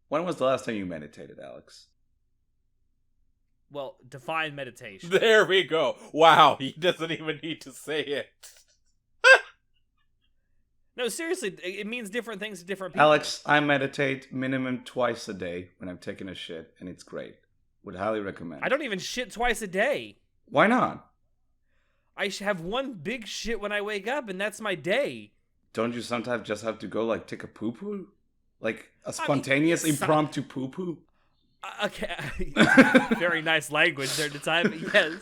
When was the last time you meditated, Alex? Well, define meditation. There we go. Wow, he doesn't even need to say it. No, seriously, it means different things to different people. Alex, I meditate minimum twice a day when I'm taking a shit, and it's great. Would highly recommend. I don't even shit twice a day. Why not? I have one big shit when I wake up, and that's my day. Don't you sometimes just have to go, like, take a poo-poo? Like, a spontaneous, impromptu poo-poo? Okay. Very nice language there at the time, but yes.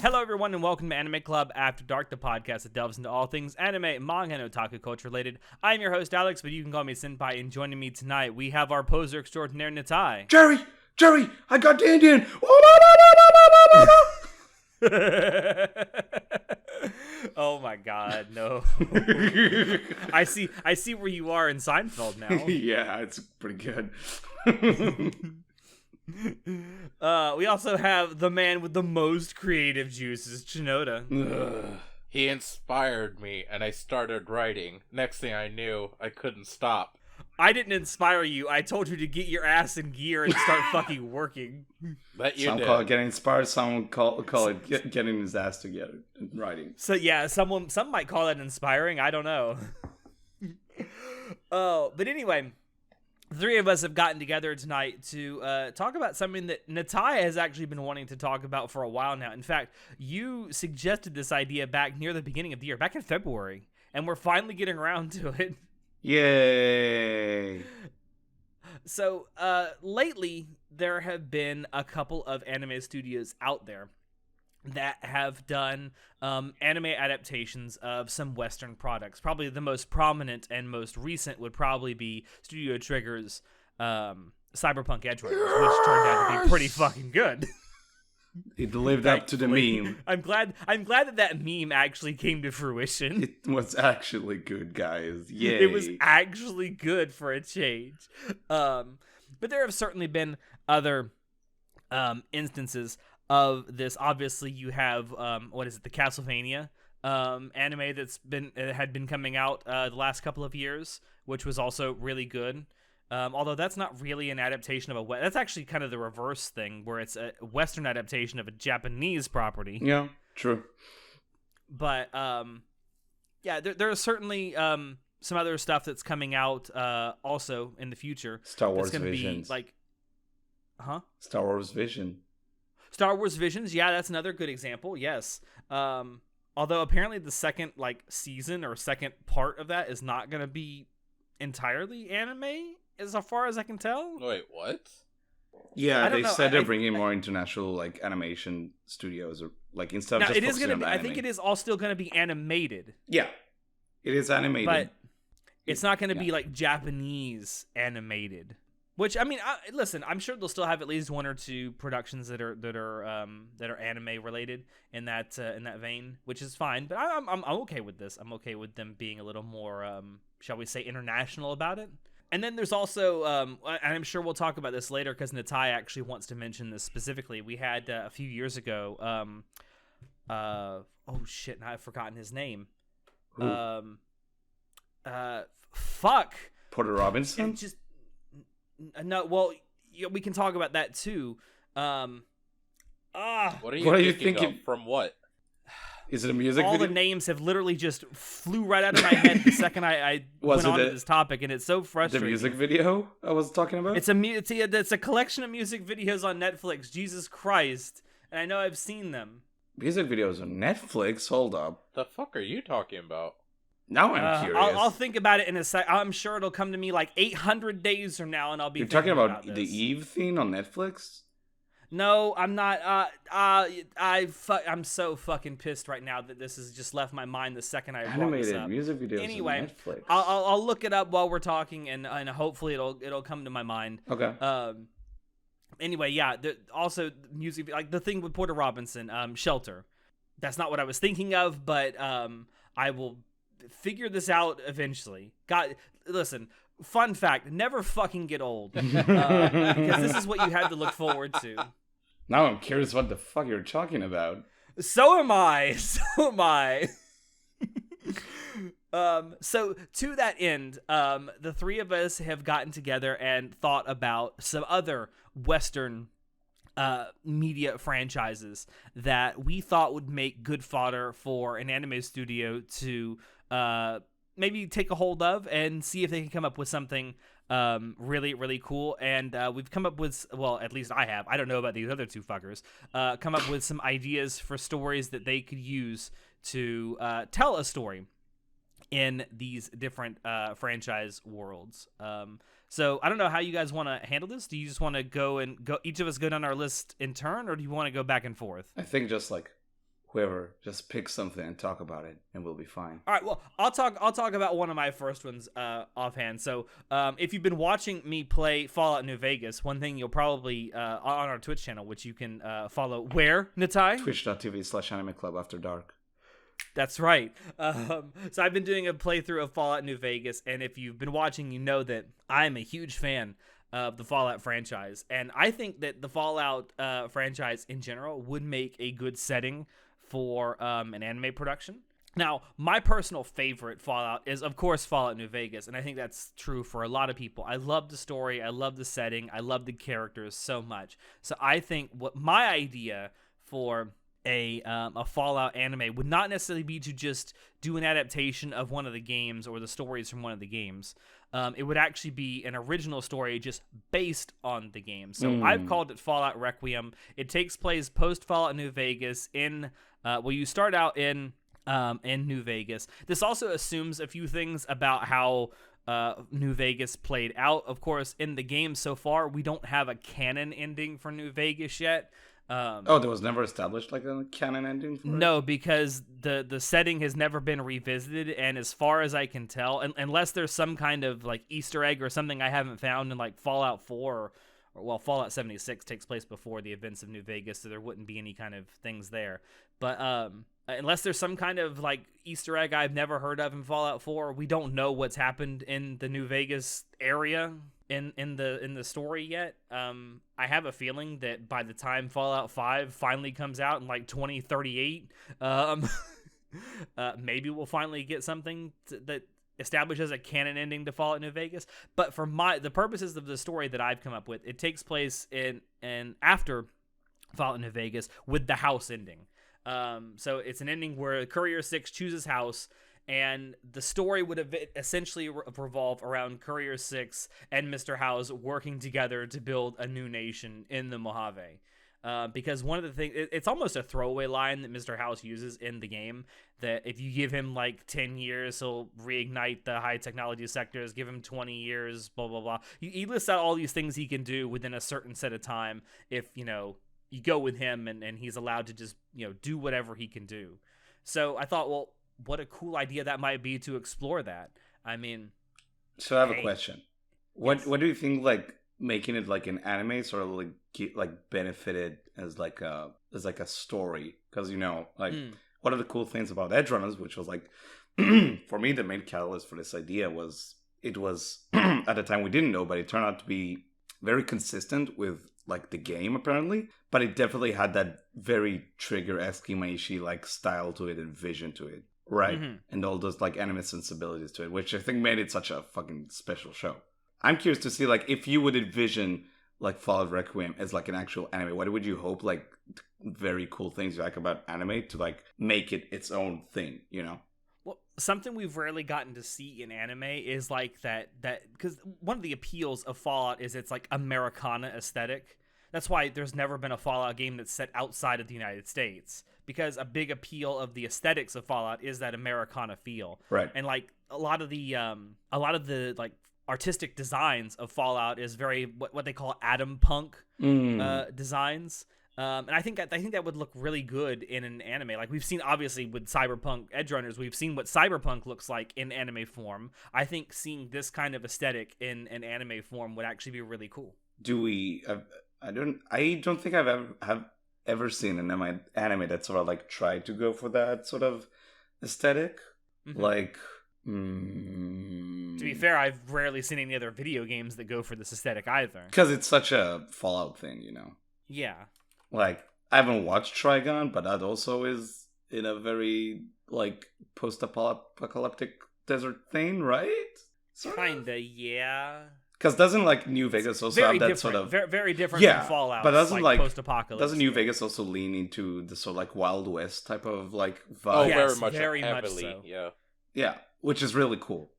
Hello, everyone, and welcome to Anime Club After Dark, the podcast that delves into all things anime, manga, and otaku culture related. I'm your host, Alex, but you can call me Senpai, and joining me tonight, we have our poser extraordinaire, Natai. Jerry, I got the Indian! Oh my god, no. I see where you are in Seinfeld now. Yeah, it's pretty good. We also have the man with the most creative juices, Chinoda. He inspired me, and I started writing. Next thing I knew, I couldn't stop. I didn't inspire you. I told you to get your ass in gear and start fucking working. But you Some did. call it getting inspired, some call it getting his ass together and writing. So yeah, some might call that inspiring. I don't know. Oh, but anyway, the three of us have gotten together tonight to talk about something that Natai has actually been wanting to talk about for a while now. In fact, you suggested this idea back near the beginning of the year, back in February, and we're finally getting around to it. Yay! So, lately, there have been a couple of anime studios out there that have done anime adaptations of some Western products. Probably the most prominent and most recent would probably be Studio Trigger's Cyberpunk Edge Runners, which turned out to be pretty fucking good. It lived up to the meme. I'm glad that meme actually came to fruition. It was actually good, guys. Yay. It was actually good for a change. But there have certainly been other instances of this. Obviously, you have the Castlevania anime had been coming out the last couple of years, which was also really good. Although that's not really an adaptation of that's actually kind of the reverse thing, where it's a Western adaptation of a Japanese property. Yeah, true. But yeah, there are certainly some other stuff that's coming out also in the future. Star Wars that's Visions. Be Star Wars Vision. Star Wars Visions, yeah, that's another good example. Yes. Although apparently the second season or second part of that is not going to be entirely anime, as far as I can tell. Wait, what? Yeah, they said they're bringing more international animation studios, or instead of just focusing on anime. I think it is all still going to be animated. Yeah, it is animated, but it's not going to be Japanese animated. Which, I mean, listen, I'm sure they'll still have at least one or two productions that are anime related in that vein, which is fine. But I'm okay with this. I'm okay with them being a little more, shall we say, international about it. And then there's also, and I'm sure we'll talk about this later because Natai actually wants to mention this specifically. We had a few years ago, oh shit, now I've forgotten his name. Who? Fuck. Porter Robinson? No, well, we can talk about that too. What are you thinking of? From what? Is it a music video? All the names have literally just flew right out of my head the second I went on to this topic, and it's so frustrating. The music video I was talking about? It's a collection of music videos on Netflix. Jesus Christ. And I know I've seen them. Music videos on Netflix? Hold up. The fuck are you talking about? Now I'm curious. I'll think about it in a sec. I'm sure it'll come to me 800 days from now, and I'll be. You're talking about this. the Eve thing on Netflix? No, I'm not. I'm so fucking pissed right now that this has just left my mind the second I brought this up. Animated music videos Anyway, on Netflix. I'll look it up while we're talking, and hopefully it'll come to my mind. Okay. Anyway, yeah. Also, music like the thing with Porter Robinson, Shelter. That's not what I was thinking of, but I will figure this out eventually. God, listen. Fun fact: never fucking get old, because this is what you had to look forward to. Now I'm curious what the fuck you're talking about. So am I. So to that end, the three of us have gotten together and thought about some other Western media franchises that we thought would make good fodder for an anime studio to maybe take a hold of and see if they can come up with something really, really cool. And we've come up with, well, at least I have. I don't know about these other two fuckers. Come up with some ideas for stories that they could use to tell a story in these different franchise worlds. So I don't know how you guys want to handle this. Do you just want to go each of us go down our list in turn, or do you want to go back and forth? I think just like whoever just pick something and talk about it, and we'll be fine. All right. Well, I'll talk about one of my first ones offhand. So, if you've been watching me play Fallout New Vegas, one thing you'll probably on our Twitch channel, which you can follow, where Natai? Twitch.tv/Anime Club After Dark. That's right. So I've been doing a playthrough of Fallout New Vegas, and if you've been watching, you know that I'm a huge fan of the Fallout franchise, and I think that the Fallout franchise in general would make a good setting for an anime production. Now, my personal favorite Fallout is, of course, Fallout New Vegas, and I think that's true for a lot of people. I love the story, I love the setting, I love the characters so much. So I think what my idea for a Fallout anime would not necessarily be to just do an adaptation of one of the games or the stories from one of the games. It would actually be an original story just based on the game. So I've called it Fallout Requiem. It takes place post Fallout New Vegas in you start out in New Vegas. This also assumes a few things about how New Vegas played out. Of course, in the game so far, we don't have a canon ending for New Vegas yet. There was never established like a canon ending for it? No, because the setting has never been revisited, and as far as I can tell, unless there's some kind of like Easter egg or something I haven't found in like Fallout 4 or Fallout 76 takes place before the events of New Vegas, so there wouldn't be any kind of things there. But unless there's some kind of like Easter egg I've never heard of in Fallout 4, we don't know what's happened in the New Vegas area in the story yet. I have a feeling that by the time Fallout 5 finally comes out in like 2038, maybe we'll finally get something that establishes a canon ending to Fallout New Vegas. But for the purposes of the story that I've come up with, it takes place in after Fallout New Vegas with the house ending. So it's an ending where Courier 6 chooses house, and the story would have essentially revolve around Courier 6 and Mr. House working together to build a new nation in the Mojave. Because one of the things, it's almost a throwaway line that Mr. House uses in the game, that if you give him like 10 years, he'll reignite the high technology sectors, give him 20 years, blah, blah, blah. He lists out all these things he can do within a certain set of time if, you go with him and he's allowed to just, do whatever he can do. So I thought, well, what a cool idea that might be to explore that. I mean, so I have a question. What do you think, like, making it like an anime sort of like benefited as like a story? Because one of the cool things about Edgerunners, which was like for me the main catalyst for this idea, was it was at the time we didn't know, but it turned out to be very consistent with like the game apparently, but it definitely had that very Trigger-esque Imaishi like style to it and vision to it, right? Mm-hmm. And all those like anime sensibilities to it, which I think made it such a fucking special show. I'm curious to see, like, if you would envision like Fallout Requiem as like an actual anime, what would you hope, like, very cool things you like about anime to like make it its own thing, Well, something we've rarely gotten to see in anime is like that because one of the appeals of Fallout is its like Americana aesthetic. That's why there's never been a Fallout game that's set outside of the United States, because a big appeal of the aesthetics of Fallout is that Americana feel. Right. And like a lot of the like artistic designs of Fallout is very what they call atom punk designs. And I think that would look really good in an anime. Like we've seen, obviously, with Cyberpunk Edgerunners, we've seen what Cyberpunk looks like in anime form. I think seeing this kind of aesthetic in an anime form would actually be really cool. Do we? I don't think I've ever seen an anime that sort of like tried to go for that sort of aesthetic. Mm-hmm. Like, to be fair, I've rarely seen any other video games that go for this aesthetic either. Because it's such a Fallout thing, Yeah. Like, I haven't watched Trigun, but that also is in a very, like, post-apocalyptic desert thing, right? Kinda, yeah. Because doesn't, like, New Vegas also have that sort of... Very different from Fallout, but doesn't, like post-apocalypse. Doesn't New Vegas also lean into the sort of, like, Wild West type of, like, vibe? Oh, yes, very much heavily, so. Yeah. Yeah, which is really cool,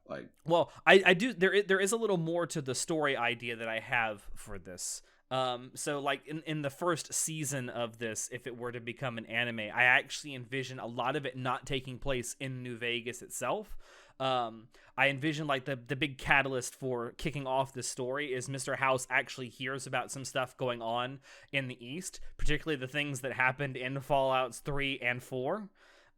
like... Well, I do... There is a little more to the story idea that I have for this. So like in the first season of this, if it were to become an anime, I actually envision a lot of it not taking place in New Vegas itself. I envision like the big catalyst for kicking off this story is Mr. House actually hears about some stuff going on in the East, particularly the things that happened in Fallouts 3 and 4.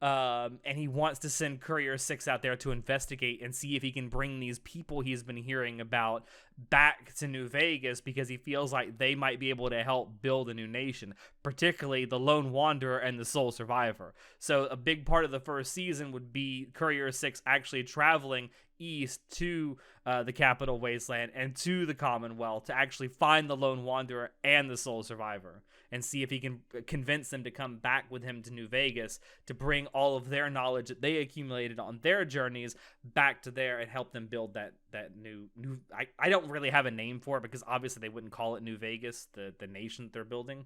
And he wants to send Courier 6 out there to investigate and see if he can bring these people he's been hearing about back to New Vegas because he feels like they might be able to help build a new nation, particularly the Lone Wanderer and the Sole Survivor. So a big part of the first season would be Courier 6 actually traveling east to the Capital Wasteland and to the Commonwealth to actually find the Lone Wanderer and the Sole Survivor and see if he can convince them to come back with him to New Vegas to bring all of their knowledge that they accumulated on their journeys back to there and help them build that new I don't really have a name for it because obviously they wouldn't call it New Vegas, the nation that they're building.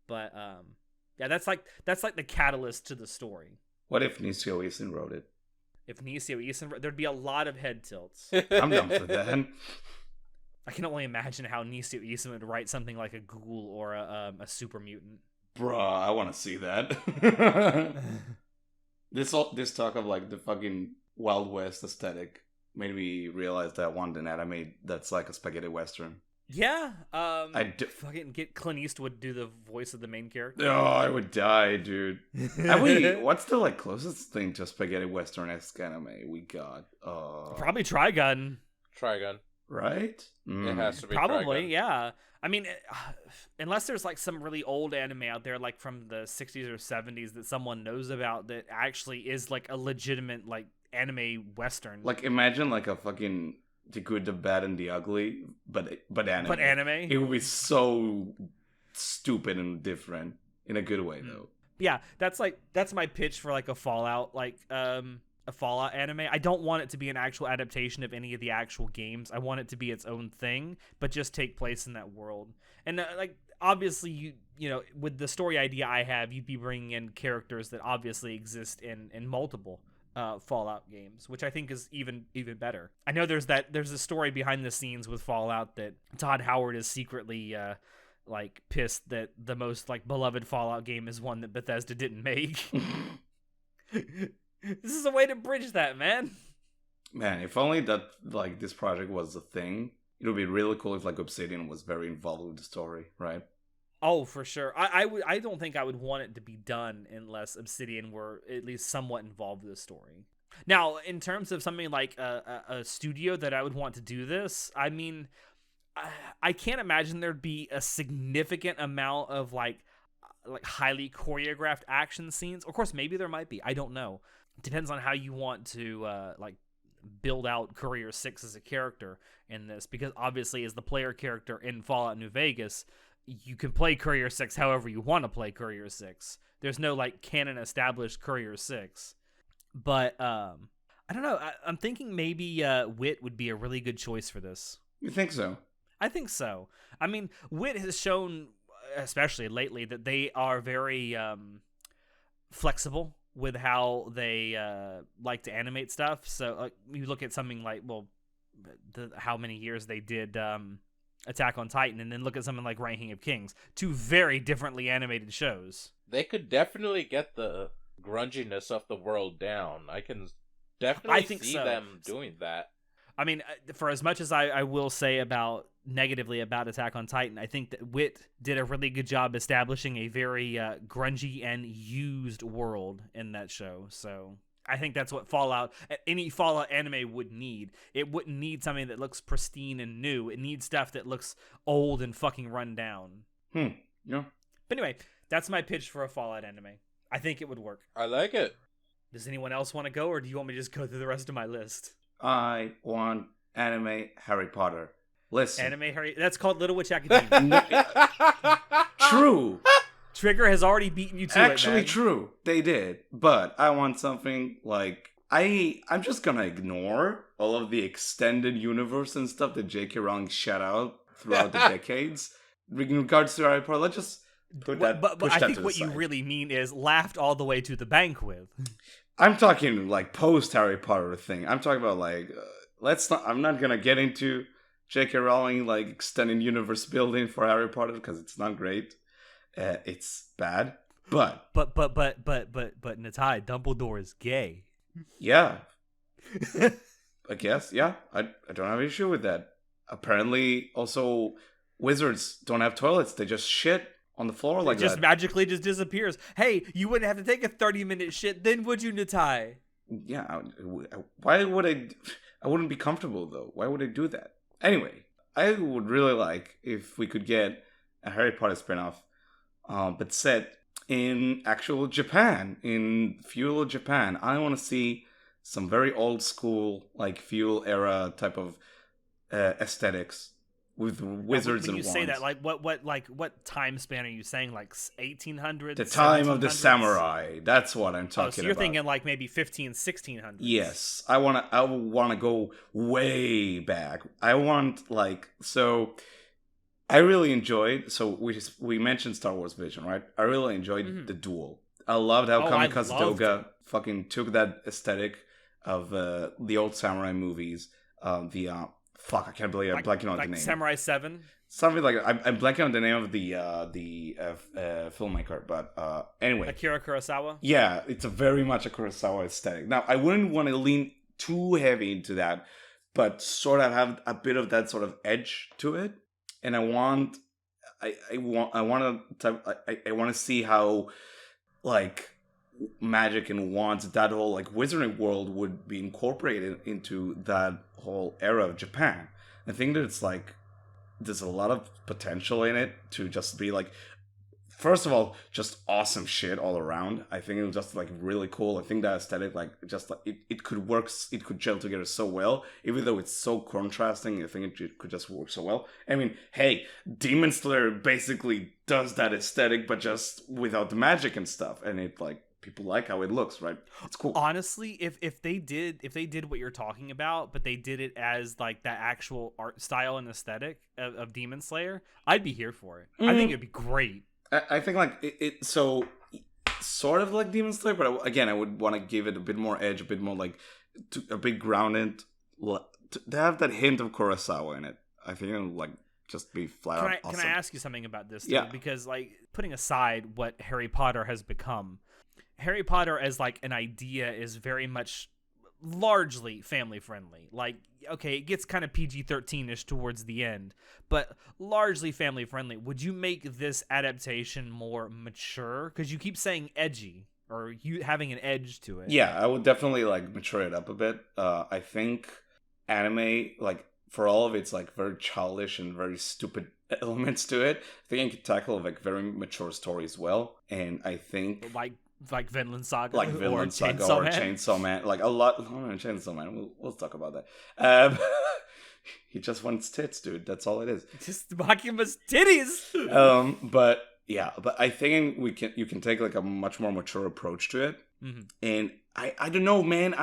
But yeah, that's like the catalyst to the story. What if Nisio Isin wrote it? If Nisio Isin, there'd be a lot of head tilts. I'm down for that. I can only imagine how Nisio Isin would write something like a ghoul or a super mutant. Bruh, I want to see that. This talk of like the fucking Wild West aesthetic made me realize that I want an anime that's like a spaghetti western. Yeah, fucking get Clint Eastwood to do the voice of the main character. Oh, I would die, dude. What's the like closest thing to a spaghetti western-esque anime we got? Probably Trigun. Right? It has to be probably, Trigun. yeah. I mean, unless there's like some really old anime out there, like from the 60s or 70s that someone knows about that actually is like a legitimate like anime western. Like imagine like a fucking The Good, the Bad, and the Ugly, but anime. But anime? It would be so stupid and different in a good way, though. Yeah, that's my pitch for like a Fallout, a Fallout anime. I don't want it to be an actual adaptation of any of the actual games. I want it to be its own thing, but just take place in that world. And like obviously, you know, with the story idea I have, you'd be bringing in characters that obviously exist in multiple Fallout games, which I think is even better. I know there's a story behind the scenes with Fallout that Todd Howard is secretly like pissed that the most like beloved Fallout game is one that Bethesda didn't make. This is a way to bridge that, man. Man, if only that like this project was a thing, it would be really cool if like Obsidian was very involved with the story, right? Oh, for sure. I don't think I would want it to be done unless Obsidian were at least somewhat involved with the story. Now, in terms of something like a studio that I would want to do this, I mean, I can't imagine there'd be a significant amount of like highly choreographed action scenes. Of course, maybe there might be. I don't know. It depends on how you want to like build out Courier 6 as a character in this, because obviously as the player character in Fallout New Vegas, you can play Courier 6 however you want to play Courier 6. There's no like canon established Courier 6. But I don't know. I'm thinking maybe Wit would be a really good choice for this. You think so? I think so. I mean, Wit has shown, especially lately, that they are very flexible with how they like to animate stuff. So you look at something like, well, how many years they did Attack on Titan, and then look at something like Ranking of Kings. Two very differently animated shows. They could definitely get the grunginess of the world down. I can definitely see them doing that. I mean, for as much as I will say negatively about Attack on Titan, I think that Wit did a really good job establishing a very grungy and used world in that show. So I think that's what any Fallout anime would need. It wouldn't need something that looks pristine and new. It needs stuff that looks old and fucking run down. Yeah. But anyway, that's my pitch for a Fallout anime. I think it would work. I like it. Does anyone else want to go, or do you want me to just go through the rest of my list? I want anime Harry Potter. Listen. Anime Harry... That's called Little Witch Academia. True. Trigger has already beaten you to Actually, it, true. They did. But I want something like... I'm just gonna ignore all of the extended universe and stuff that J.K. Rowling shut out throughout the decades. In regards to Harry Potter, let's just put that But push I that think to what the you side. really mean is laughed all the way to the bank with. I'm talking like post Harry Potter thing. I'm talking about like I'm not gonna get into J.K. Rowling like extending universe building for Harry Potter because it's not great. It's bad. But Natai, Dumbledore is gay. yeah, I guess I don't have an issue with that. Apparently, also wizards don't have toilets; they just shit on the floor like It just that. magically just disappears. Hey, you wouldn't have to take a 30-minute shit, then would you, Natai? Yeah, why would I? I wouldn't be comfortable though. Why would I do that? Anyway, I would really like if we could get a Harry Potter spinoff, but set in actual Japan, in feudal Japan. I want to see some very old school, like feudal era type of aesthetics with wizards when and you wands. say that, like what time span are you saying? Like 1800s? The time of the 1700s? samurai. That's what I'm talking so you're about. thinking like maybe 1600s. Yes, I wanna go way back. I want I really enjoyed. So we mentioned Star Wars Vision, right? I really enjoyed the duel. I loved how Kamikaze Doga fucking took that aesthetic of the old samurai movies. I can't believe I'm blanking on the name. Samurai 7. Something like I'm blanking on the name of the filmmaker, but anyway, Akira Kurosawa. Yeah, it's very much a Kurosawa aesthetic. Now, I wouldn't want to lean too heavy into that, but sort of have a bit of that sort of edge to it. And I want to see how like magic and wands, that whole like wizarding world would be incorporated into that whole era of Japan. I think that it's like there's a lot of potential in it to just be like, first of all, just awesome shit all around. I think it was just like really cool. I think that aesthetic, like just like it could work, it could gel together so well, even though it's so contrasting. I think it could just work so well. I mean, hey, Demon Slayer basically does that aesthetic, but just without the magic and stuff, and it like people like how it looks, right? It's cool. Honestly, if they did what you're talking about, but they did it as like that actual art style and aesthetic of Demon Slayer, I'd be here for it. I think it'd be great. I think like it so sort of like Demon Slayer, but again, I would want to give it a bit more edge, a bit more like a bit grounded, to have that hint of Kurosawa in it. I think it would like just be flat out awesome. Can I ask you something about this? Too? Yeah. Because like putting aside what Harry Potter has become, Harry Potter as like an idea is very much largely family friendly. Like, okay, it gets kind of PG-13ish towards the end, but largely family friendly. Would you make this adaptation more mature? Because you keep saying edgy, or you having an edge to it. Yeah, I would definitely like mature it up a bit. I think anime, like for all of its like very childish and very stupid elements to it, I think it can tackle like very mature stories well. And I think like Vinland Saga, like Vinland Saga or Chainsaw Man, like a lot. Chainsaw Man, we'll talk about that. He just wants tits, dude. That's all it is. Just Makima's titties. But yeah, but I think you can take like a much more mature approach to it. Mm-hmm. And I don't know, man.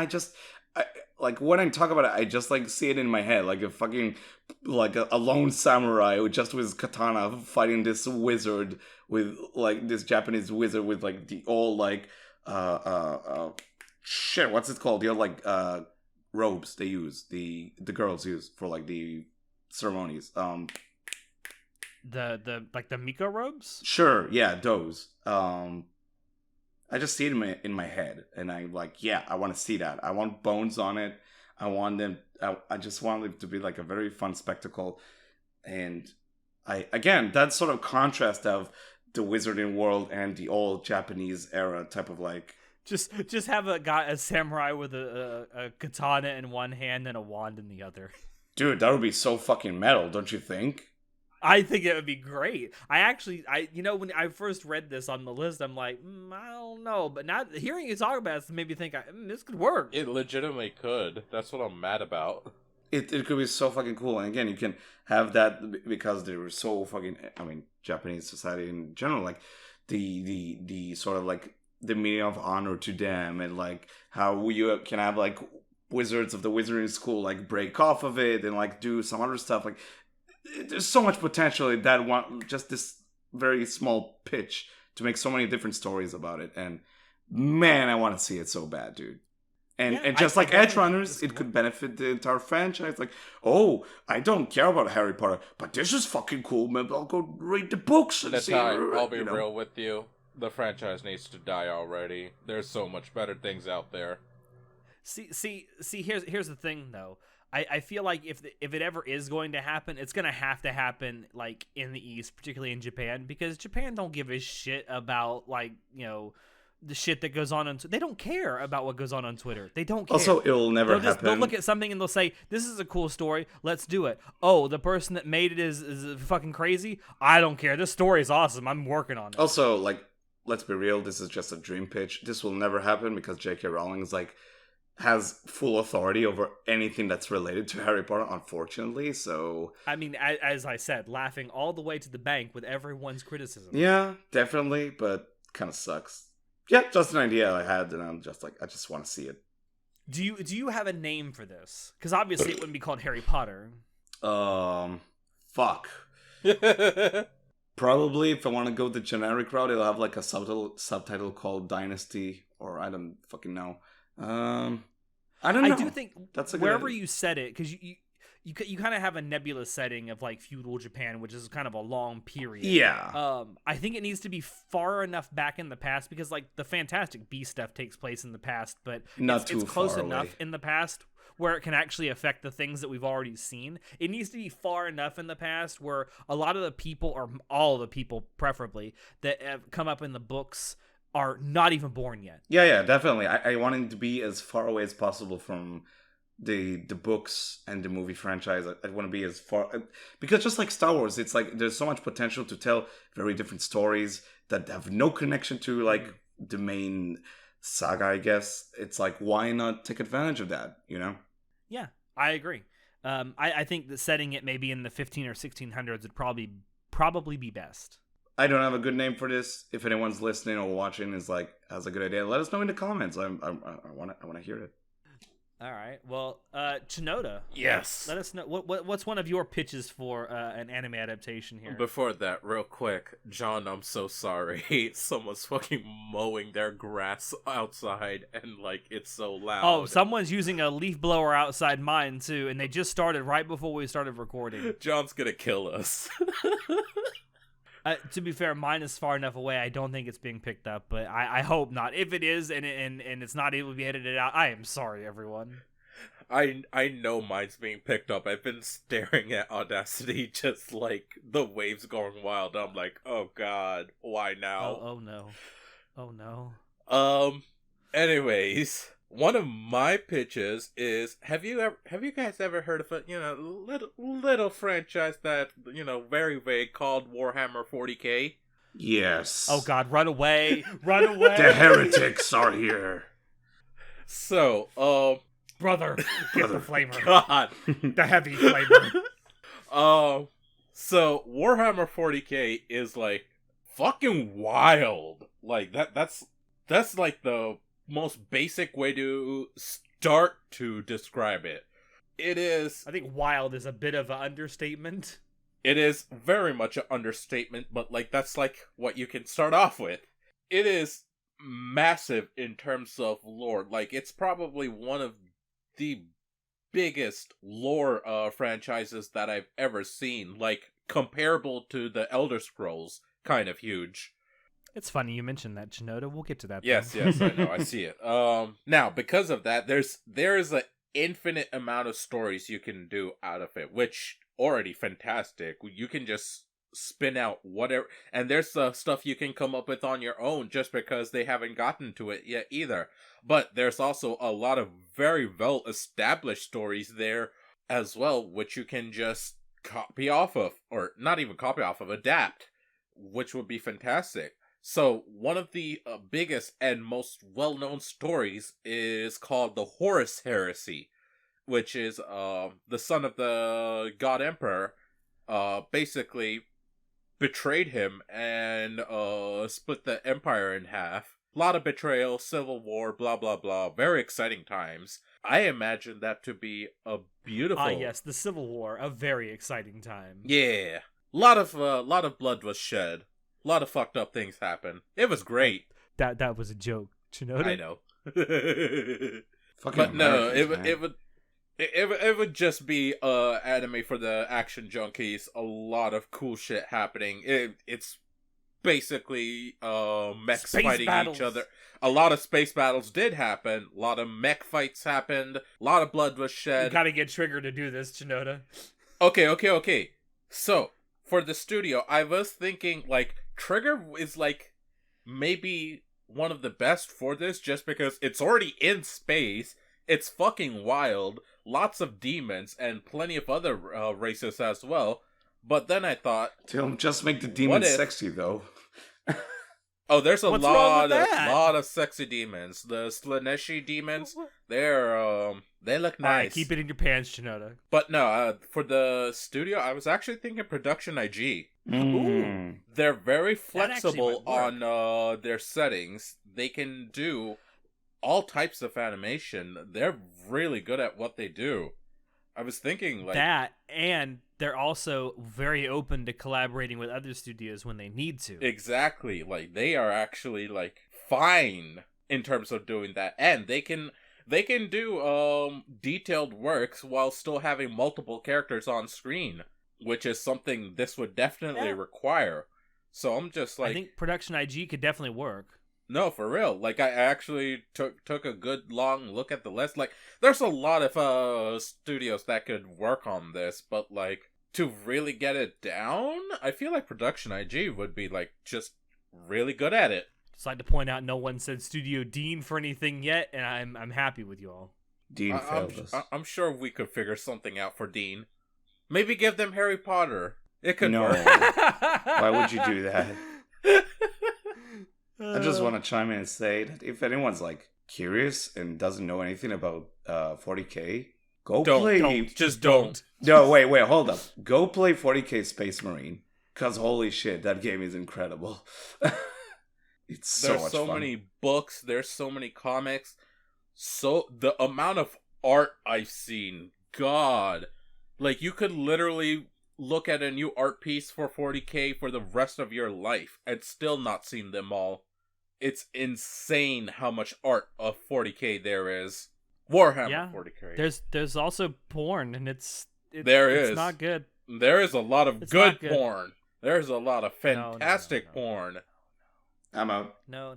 Like when I talk about it, I just like see it in my head, like a fucking like a lone samurai with his katana fighting this wizard with like this Japanese wizard with like the old like shit, what's it called? The old like robes they use, the girls use for like the ceremonies. The like the Miko robes? Sure, yeah, those. I just see it in my head, and I'm like, yeah, I want to see that. I want bones on it. I just want it to be like a very fun spectacle. And that sort of contrast of the wizarding world and the old Japanese era type of like. Just have a samurai with a katana in one hand and a wand in the other. Dude, that would be so fucking metal, don't you think? I think it would be great. When I first read this on the list, I'm like, I don't know. But now hearing you talk about it made me think this could work. It legitimately could. That's what I'm mad about. It could be so fucking cool. And again, you can have that because they were so fucking, Japanese society in general, like the sort of like the meaning of honor to them, and like how you can have like wizards of the wizarding school like break off of it and like do some other stuff. Like there's so much potential in that one, just this very small pitch to make so many different stories about it. And man, I want to see it so bad, dude. And just like Edge Runners, it could benefit the entire franchise. Like, oh, I don't care about Harry Potter, but this is fucking cool. Maybe I'll go read the books. And That's how I'll be real with you. The franchise needs to die already. There's so much better things out there. See. Here's the thing, though. I feel like if it ever is going to happen, it's gonna have to happen like in the East, particularly in Japan, because Japan don't give a shit about like the shit that goes on they don't care about what goes on Twitter. They don't care. Also, it'll never happen. They'll look at something and they'll say, this is a cool story, let's do it. Oh, the person that made it is fucking crazy? I don't care. This story is awesome. I'm working on it. Also, like, let's be real, this is just a dream pitch. This will never happen because J.K. Rowling is like has full authority over anything that's related to Harry Potter, unfortunately. So as I said, laughing all the way to the bank with everyone's criticism. Yeah, definitely, but kind of sucks. Yeah, just an idea I had, and I'm just like, I just want to see it. Do you have a name for this? Because obviously it wouldn't be called Harry Potter. Fuck. Probably, if I want to go the generic route, it'll have like a subtitle called Dynasty, or I don't fucking know. I don't know. I do think that's a wherever you set it, because you kind of have a nebulous setting of like feudal Japan, which is kind of a long period. Yeah. I think it needs to be far enough back in the past, because like the Fantastic Beasts stuff takes place in the past, but it's close enough in the past where it can actually affect the things that we've already seen. It needs to be far enough in the past where a lot of the people, or all of the people preferably, that have come up in the books are not even born yet. Yeah, definitely. I want it to be as far away as possible from the books and the movie franchise. I want to be as far, because just like Star Wars, it's like there's so much potential to tell very different stories that have no connection to like the main saga, I guess. It's like, why not take advantage of that, Yeah, I agree. I think that setting it maybe in the 15 or 1600s would probably be best. I don't have a good name for this. If anyone's listening or watching has a good idea, let us know in the comments. I want to hear it. All right. Well, Chinoda. Yes. Let us know what's one of your pitches for an anime adaptation here. Before that, real quick, John, I'm so sorry. Someone's fucking mowing their grass outside, and like it's so loud. Oh, someone's using a leaf blower outside mine too, and they just started right before we started recording. John's gonna kill us. To be fair, mine is far enough away. I don't think it's being picked up, but I hope not. If it is, and it's not able to be edited out, I am sorry, everyone. I know mine's being picked up. I've been staring at Audacity, just like the waves going wild. I'm like, oh god, why now? Oh no. Anyways, one of my pitches is: have you guys ever heard of a little franchise that very vague called Warhammer 40K? Yes. Oh god, run away! Run away! The heretics are here. So, brother, get the flamer. God, the heavy flamer. So Warhammer 40K is like fucking wild. Like that's like the most basic way to start to describe it. It is... I think wild is a bit of an understatement. It is very much an understatement, but like that's like what you can start off with. It is massive in terms of lore. Like it's probably one of the biggest lore franchises that I've ever seen. Like comparable to the Elder Scrolls, kind of huge. It's funny you mentioned that, Chinoda. We'll get to that. Yes, I know. I see it. Now, because of that, there is a infinite amount of stories you can do out of it, which already fantastic. You can just spin out whatever, and there's stuff you can come up with on your own just because they haven't gotten to it yet either. But there's also a lot of very well established stories there as well, which you can just copy off of, or not even copy off of, adapt, which would be fantastic. So one of the biggest and most well-known stories is called the Horus Heresy, which is the son of the God Emperor basically betrayed him and split the empire in half. A lot of betrayal, civil war, blah blah blah. Very exciting times. I imagine that to be a beautiful. Yes, the Civil War, a very exciting time. Yeah, lot of blood was shed. A lot of fucked up things happened. It was great. That was a joke, Shinoda. I know. Fucking but no, Americans, it would just be anime for the action junkies. A lot of cool shit happening. It's basically mechs Space fighting battles. each other. A lot of space battles did happen. A lot of mech fights happened. A lot of blood was You shed. gotta get Trigger to do this, Shinoda. Okay. So for the studio, I was thinking like Trigger is like maybe one of the best for this, just because it's already in space. It's fucking wild. Lots of demons and plenty of other races as well. But then I thought, Don't just make the demons sexy, though. oh, there's a What's wrong with lot that? of sexy demons. The Slaneshi demons, they look nice. Alright, keep it in your pants, Shinoda. But no, for the studio, I was actually thinking Production IG. Mm. They're very That actually flexible might on their settings. They can do all types of animation. They're really good at what they do. I was thinking like That, and they're also very open to collaborating with other studios when they need to. exactly, like they are actually like fine in terms of doing that, and they can do detailed works while still having multiple characters on screen, which is something this would definitely require. So I'm just like, I think Production IG could definitely work. no, for real. Like, I actually took a good long look at the list. Like, there's a lot of studios that could work on this, but like to really get it down, I feel like Production IG would be like just really good at it. Just like to point out, no one said Studio Dean for anything yet, and I'm happy with you all. Dean failed us. I'm sure we could figure something out for Dean. Maybe give them Harry Potter. It could No. work. Why would you do that? I just want to chime in and say that if anyone's like curious and doesn't know anything about 40K, go play. Just don't. No, wait, hold up. Go play 40K Space Marine, cause holy shit, that game is incredible. It's so There's much so fun. many books. There's so many comics. So the amount of art I've seen, God, like you could literally look at a new art piece for 40K for the rest of your life and still not seen them all. It's insane how much art of 40K there is. Warhammer 40K. There's also porn, and it's It's not good. There is a lot of It's good not good. porn. There's a lot of No, fantastic no. porn. I'm out. No.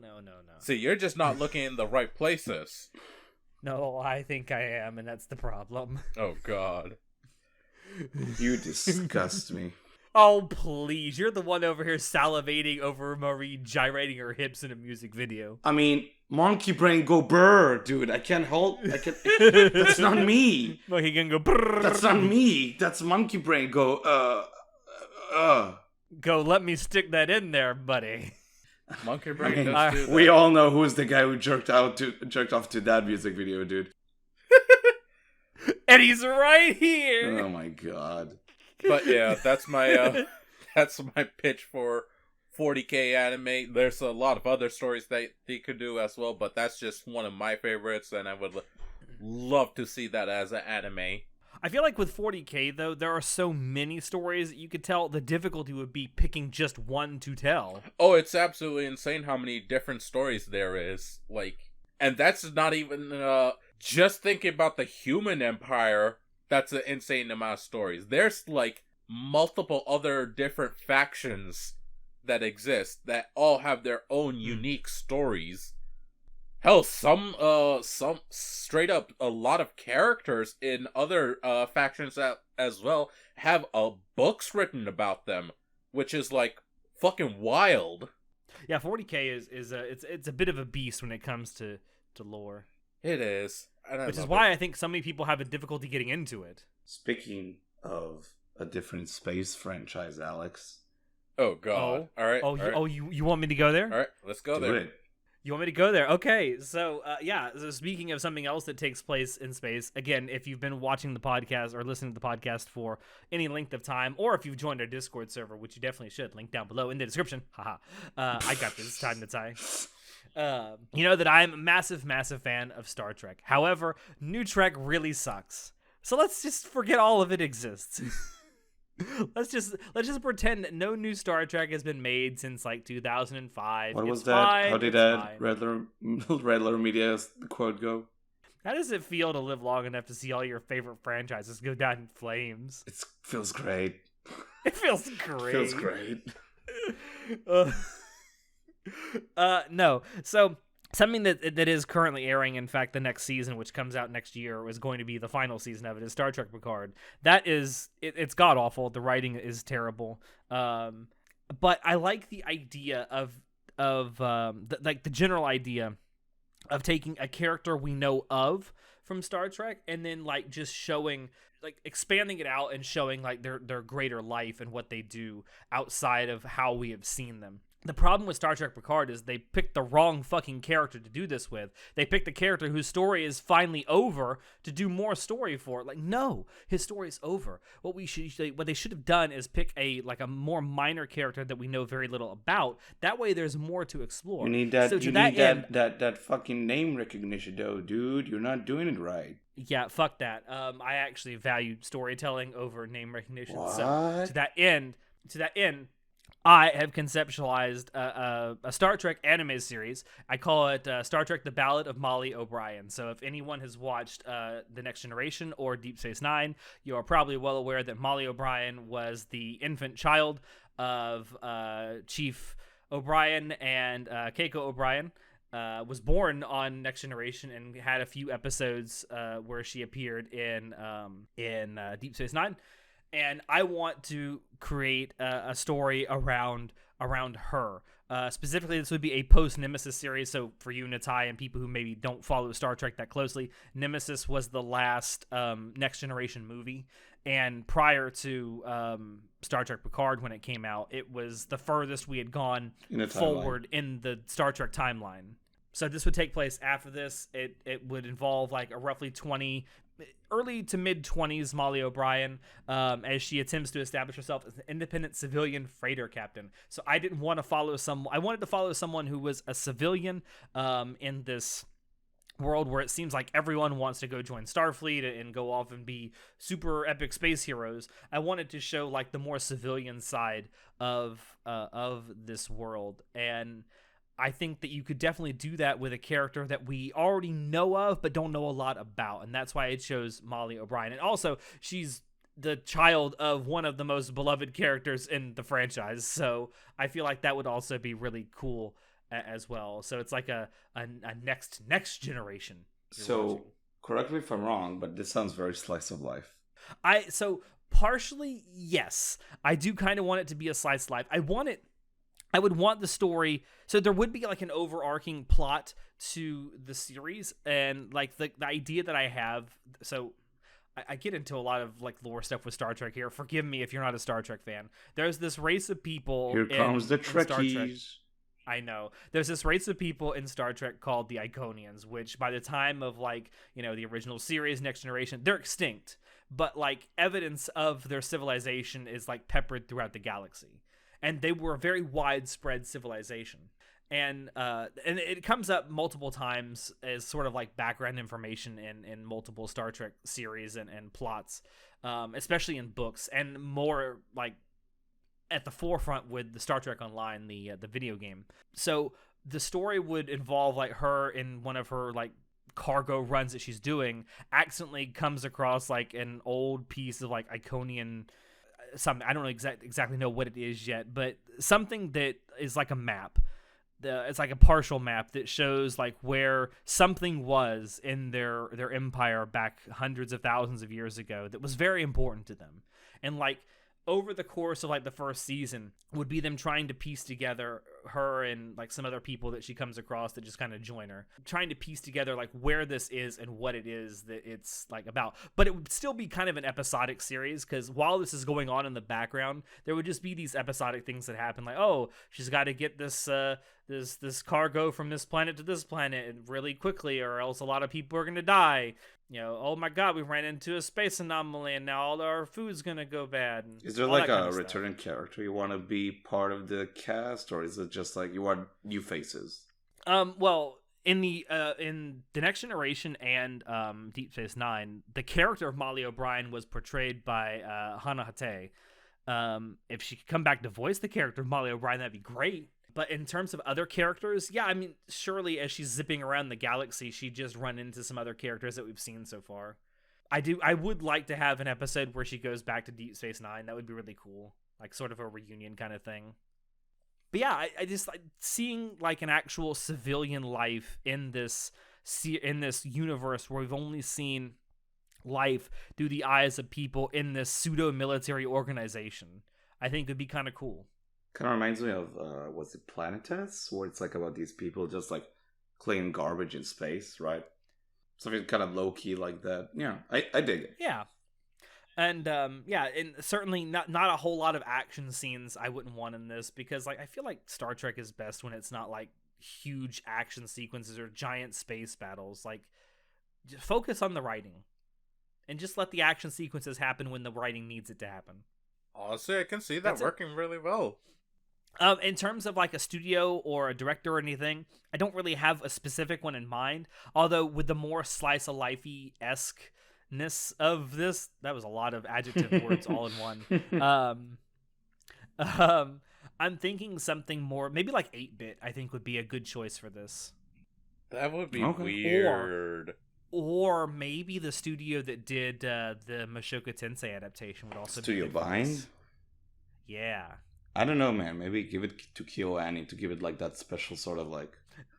See, you're just not looking in the right places. No, I think I am, and that's the problem. Oh, God. You disgust me. Oh, please. You're the one over here salivating over Marie gyrating her hips in a music video. I mean, monkey brain go brr, dude. I can't hold. That's not me. Well, he can go brrr. That's not me. That's monkey brain go. Go, let me stick that in there, buddy. Monkey I Brain mean, does do that. we all know who's the guy who jerked off to that music video, dude. And he's right here. Oh my god. But yeah, that's my pitch for 40K anime. There's a lot of other stories that they could do as well, but that's just one of my favorites, and I would love to see that as an anime. I feel like with 40K, though, there are so many stories that you could tell. The difficulty would be picking just one to tell. Oh, it's absolutely insane how many different stories there is. Like, and that's not even just thinking about the human empire. That's an insane amount of stories. There's like multiple other different factions that exist that all have their own unique stories. Hell, some straight up a lot of characters in other factions as well have books written about them, which is like fucking wild. Yeah, 40K is it's a bit of a beast when it comes to lore. It is, which is why I think so many people have a difficulty getting into it. Speaking of a different space franchise, Alex. Oh God! All right. You want me to go there? All right, let's go there. It. You want me to go there? Okay, so so speaking of something else that takes place in space, again, if you've been watching the podcast or listening to the podcast for any length of time, or if you've joined our Discord server, which you definitely should, link down below in the description. Haha. I got this. It's time to tie. You know that I'm a massive, massive fan of Star Trek. However, New Trek really sucks. So let's just forget all of it exists. Let's just pretend that no new Star Trek has been made since like 2005. What was that? How did that Redler Media quote go? How does it feel to live long enough to see all your favorite franchises go down in flames? It feels great. It feels great. Feels great. No. So something that is currently airing, in fact, the next season, which comes out next year, is going to be the final season of it, is Star Trek Picard. That is, it's god awful. The writing is terrible. But I like the idea of the general idea of taking a character we know of from Star Trek and then like just showing, like expanding it out and showing like their greater life and what they do outside of how we have seen them. The problem with Star Trek Picard is they picked the wrong fucking character to do this with. They picked a character whose story is finally over to do more story for. Like, no, his story is over. What they should have done is pick a more minor character that we know very little about. That way, there's more to explore. You need that. So that fucking name recognition, though, dude. You're not doing it right. Yeah, fuck that. I actually value storytelling over name recognition. What? So to that end. I have conceptualized a Star Trek anime series. I call it Star Trek: The Ballad of Molly O'Brien. So if anyone has watched The Next Generation or Deep Space Nine, you are probably well aware that Molly O'Brien was the infant child of Chief O'Brien and Keiko O'Brien. Was born on Next Generation and had a few episodes where she appeared in Deep Space Nine. And I want to create a story around her. Specifically, this would be a post-Nemesis series. So for you, Natai, and people who maybe don't follow Star Trek that closely, Nemesis was the last Next Generation movie. And prior to Star Trek Picard, when it came out, it was the furthest we had gone forward in the Star Trek timeline. So this would take place after this. It would involve like a roughly early to mid-20s Molly O'Brien as she attempts to establish herself as an independent civilian freighter captain. So I didn't want to follow I wanted to follow someone who was a civilian in this world where it seems like everyone wants to go join Starfleet and go off and be super epic space heroes. I wanted to show like the more civilian side of this world, and I think that you could definitely do that with a character that we already know of but don't know a lot about, and that's why it shows Molly O'Brien. And also, she's the child of one of the most beloved characters in the franchise, so I feel like that would also be really cool as well. So it's like a next generation. So correct me if I'm wrong, but this sounds very slice of life. So partially, yes. I do kind of want it to be a slice of life. I would want the story, so there would be like an overarching plot to the series, and like the idea that I have, so I get into a lot of like lore stuff with Star Trek here. Forgive me if you're not a Star Trek fan. There's this race of people. Here comes the Trekkies. I know. There's this race of people in Star Trek called the Iconians, which by the time of like, the original series, Next Generation, they're extinct. But like evidence of their civilization is like peppered throughout the galaxy. And they were a very widespread civilization. And it comes up multiple times as sort of like background information in multiple Star Trek series and plots, especially in books, and more like at the forefront with the Star Trek Online, the video game. So the story would involve like her in one of her like cargo runs that she's doing, accidentally comes across like an old piece of like Iconian something. I don't know exactly know what it is yet, but something that is like a map. it's like a partial map that shows like where something was in their empire back hundreds of thousands of years ago that was very important to them. And like over the course of like the first season would be them trying to piece together, her and like some other people that she comes across that just kind of join her, trying to piece together like where this is and what it is that it's like about. But it would still be kind of an episodic series, because while this is going on in the background, there would just be these episodic things that happen, like, oh, she's got to get this this cargo from this planet to this planet really quickly, or else a lot of people are going to die. You know, oh my god, we ran into a space anomaly and now all our food's gonna go bad. Is there like a returning character you want to be part of the cast, or is it just like you want new faces? Well, in the Next Generation and Deep Space Nine, the character of Molly O'Brien was portrayed by Hana Hate. If she could come back to voice the character of Molly O'Brien, that'd be great. But in terms of other characters, yeah, I mean, surely as she's zipping around the galaxy, she'd just run into some other characters that we've seen so far. I would like to have an episode where she goes back to Deep Space Nine. That would be really cool. Like sort of a reunion kind of thing. But yeah, I just like seeing like an actual civilian life in this universe where we've only seen life through the eyes of people in this pseudo-military organization, I think would be kind of cool. Kind of reminds me of, was it Planetes? Where it's like about these people just like cleaning garbage in space, right? Something kind of low-key like that. Yeah, I dig it. Yeah. And and certainly not a whole lot of action scenes I wouldn't want in this, because like I feel like Star Trek is best when it's not like huge action sequences or giant space battles. Like just focus on the writing and just let the action sequences happen when the writing needs it to happen. Honestly, I can see that working really well. In terms of like a studio or a director or anything, I don't really have a specific one in mind. Although with the more slice of lifey-esque-ness of this, that was a lot of adjective words all in one. I'm thinking something more, maybe like 8-bit. I think would be a good choice for this. That would be weird. Or maybe the studio that did the Mushoku Tensei adaptation would also Studio be Bind? Yeah. I don't know, man. Maybe give it to KyoAni to give it like that special sort of like.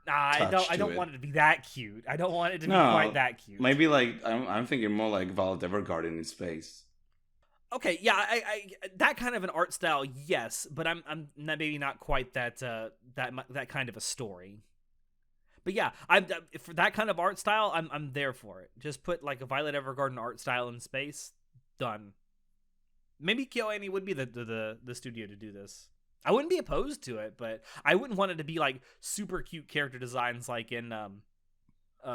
I don't want it to be that cute. I don't want it to be quite that cute. Maybe like I'm thinking more like Violet Evergarden in space. Okay, yeah, I that kind of an art style, yes, but I'm maybe not quite that kind of a story. But yeah, for that kind of art style, I'm there for it. Just put like a Violet Evergarden art style in space, done. Maybe KyoAni would be the studio to do this. I wouldn't be opposed to it, but I wouldn't want it to be like super cute character designs like in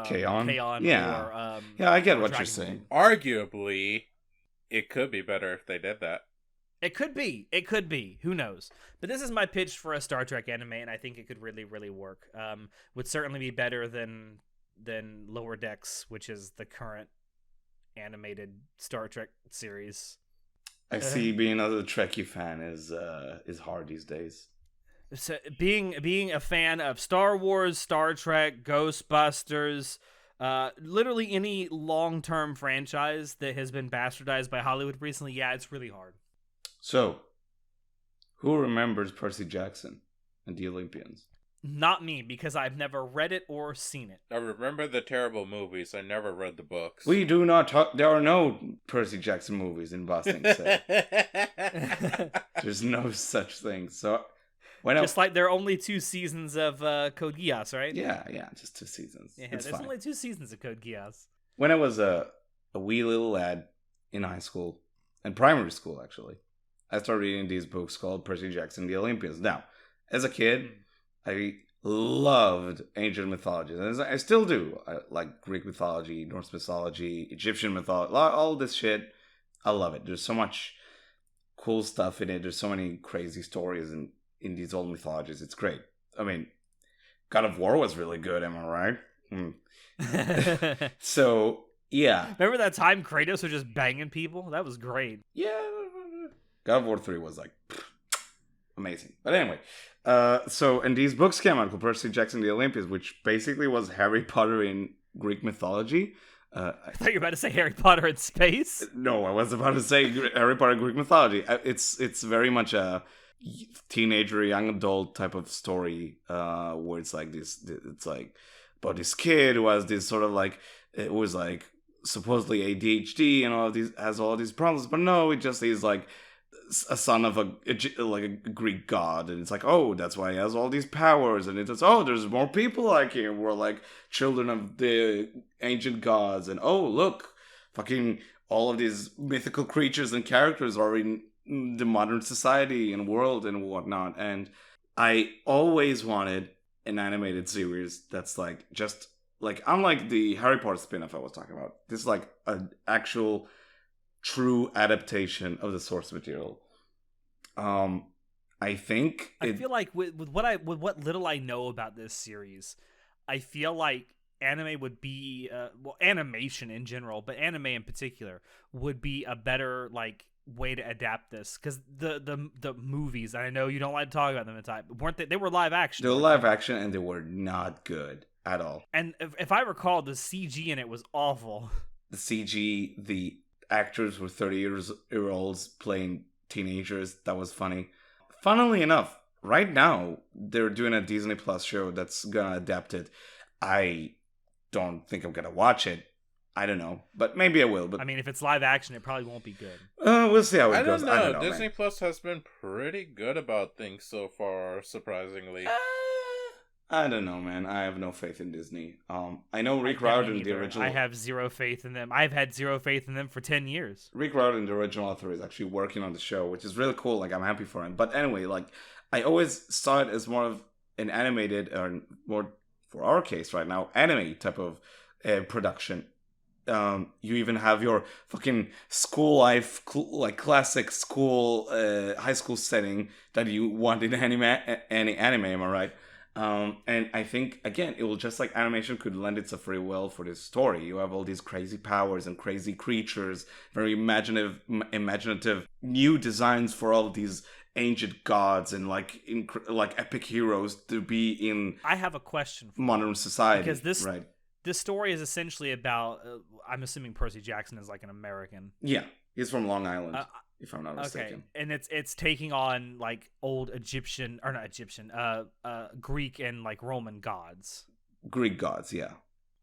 K-On? Yeah. Or yeah, I get what Dragon you're saying. Arguably, it could be better if they did that. It could be. Who knows? But this is my pitch for a Star Trek anime, and I think it could really, really work. Would certainly be better than Lower Decks, which is the current animated Star Trek series. I see being a Trekkie fan is hard these days. So being a fan of Star Wars, Star Trek, Ghostbusters, literally any long-term franchise that has been bastardized by Hollywood recently, yeah, it's really hard. So, who remembers Percy Jackson and the Olympians? Not me, because I've never read it or seen it. I remember the terrible movies. I never read the books. We do not talk. There are no Percy Jackson movies in Boston. There's no such thing. So, just like there are only 2 seasons of Code Geass, right? Yeah, just 2 seasons. Yeah, it's there's fine. only 2 seasons of Code Geass. When I was a wee little lad in high school and primary school, actually, I started reading these books called Percy Jackson and the Olympians. Now, as a kid, I loved ancient mythology. And I still do. I like Greek mythology, Norse mythology, Egyptian mythology, all this shit. I love it. There's so much cool stuff in it. There's so many crazy stories in these old mythologies. It's great. I mean, God of War was really good, am I right? So, yeah. Remember that time Kratos was just banging people? That was great. Yeah. God of War 3 was like amazing. But anyway, and these books came out called Percy Jackson and the Olympians, which basically was Harry Potter in Greek mythology. I thought you were about to say Harry Potter in space. No, I was about to say Harry Potter in Greek mythology. It's very much teenager, young adult type of story, where it's like this. It's like about this kid who has this sort of like, it was like supposedly ADHD and all of these, has all these problems, but no, it just is like a son of like a Greek god, and it's like, oh, that's why he has all these powers, and it's, oh, there's more people like him, we're like children of the ancient gods, and oh, look, fucking all of these mythical creatures and characters are in the modern society and world and whatnot. And I always wanted an animated series that's like just like, unlike the Harry Potter spin-off I was talking about, this is like an actual true adaptation of the source material. I think I feel like with what little I know about this series, I feel like anime would be well, animation in general, but anime in particular would be a better like way to adapt this, because the movies, I know you don't like to talk about them at the time, weren't they were live action. They were live action, and they were not good at all. And if I recall, the CG in it was awful. The CG, the actors were 30-year-olds playing teenagers. That was funny. Funnily enough, right now they're doing a Disney Plus show that's gonna adapt it. I don't think I'm gonna watch it. I don't know, but maybe I will. But I mean, if it's live action, it probably won't be good. We'll see how it goes. I don't know. man. Disney Plus has been pretty good about things so far, surprisingly. I don't know, man. I have no faith in Disney. I know Rick Riordan, the original. I have zero faith in them. I've had zero faith in them for 10 years. Rick Riordan, the original author, is actually working on the show, which is really cool. Like, I'm happy for him. But anyway, like, I always saw it as more of an animated, or more, for our case right now, anime type of production. You even have your fucking school life, like classic school, high school setting that you want in anime. Am I right? And I think, again, it will just like animation could lend itself very well for this story. You have all these crazy powers and crazy creatures, very imaginative new designs for all of these ancient gods and like epic heroes to be in. I have a question for modern society, because this story is essentially about. I'm assuming Percy Jackson is like an American. Yeah, he's from Long Island. If I'm not mistaken. Okay, and it's taking on like old Egyptian, or not Egyptian, Greek and like Roman gods. Greek gods, yeah.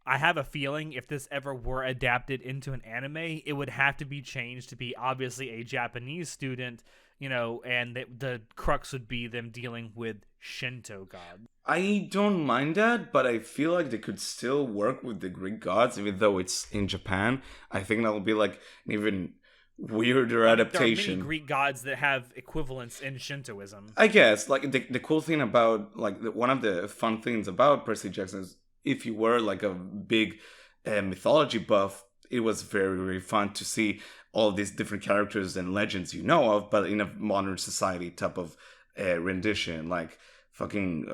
I have a feeling if this ever were adapted into an anime, it would have to be changed to be obviously a Japanese student, you know, and the crux would be them dealing with Shinto gods. I don't mind that, but I feel like they could still work with the Greek gods, even though it's in Japan. I think that'll be like an even weirder adaptation. There are many Greek gods that have equivalents in Shintoism. I guess, like, the cool thing about, like, one of the fun things about Percy Jackson is, if you were like a big mythology buff, it was very, very fun to see all these different characters and legends you know of, but in a modern society type of rendition. Like, fucking,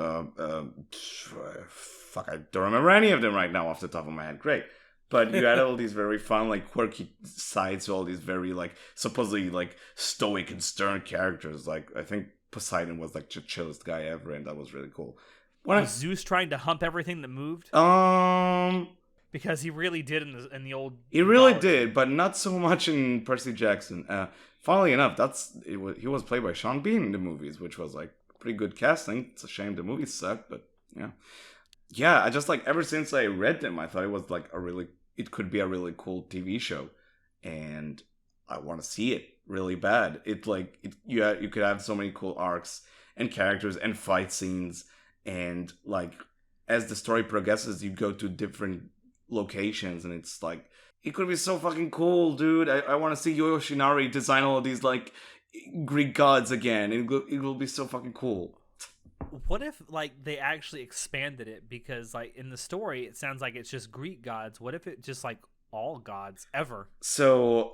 fuck, I don't remember any of them right now off the top of my head. Great. But you had all these very fun, like, quirky sides to all these very, like, supposedly, like, stoic and stern characters. Like, I think Poseidon was, like, the chillest guy ever, and that was really cool. Was Zeus trying to hump everything that moved? Because he really did in the old. He really did, but not so much in Percy Jackson. Funnily enough, he was played by Sean Bean in the movies, which was, like, pretty good casting. It's a shame the movies sucked, but yeah. Yeah, I just, like, ever since I read them, I thought it was, like, it could be a really cool TV show, and I want to see it really bad. You could have so many cool arcs and characters and fight scenes, and, like, as the story progresses, you go to different locations, and it's like, it could be so fucking cool, dude. I want to see Yoshinari design all of these, like, Greek gods again. It will be so fucking cool. What if, like, they actually expanded it? Because, like, in the story, it sounds like it's just Greek gods. What if it just, like, all gods ever? So,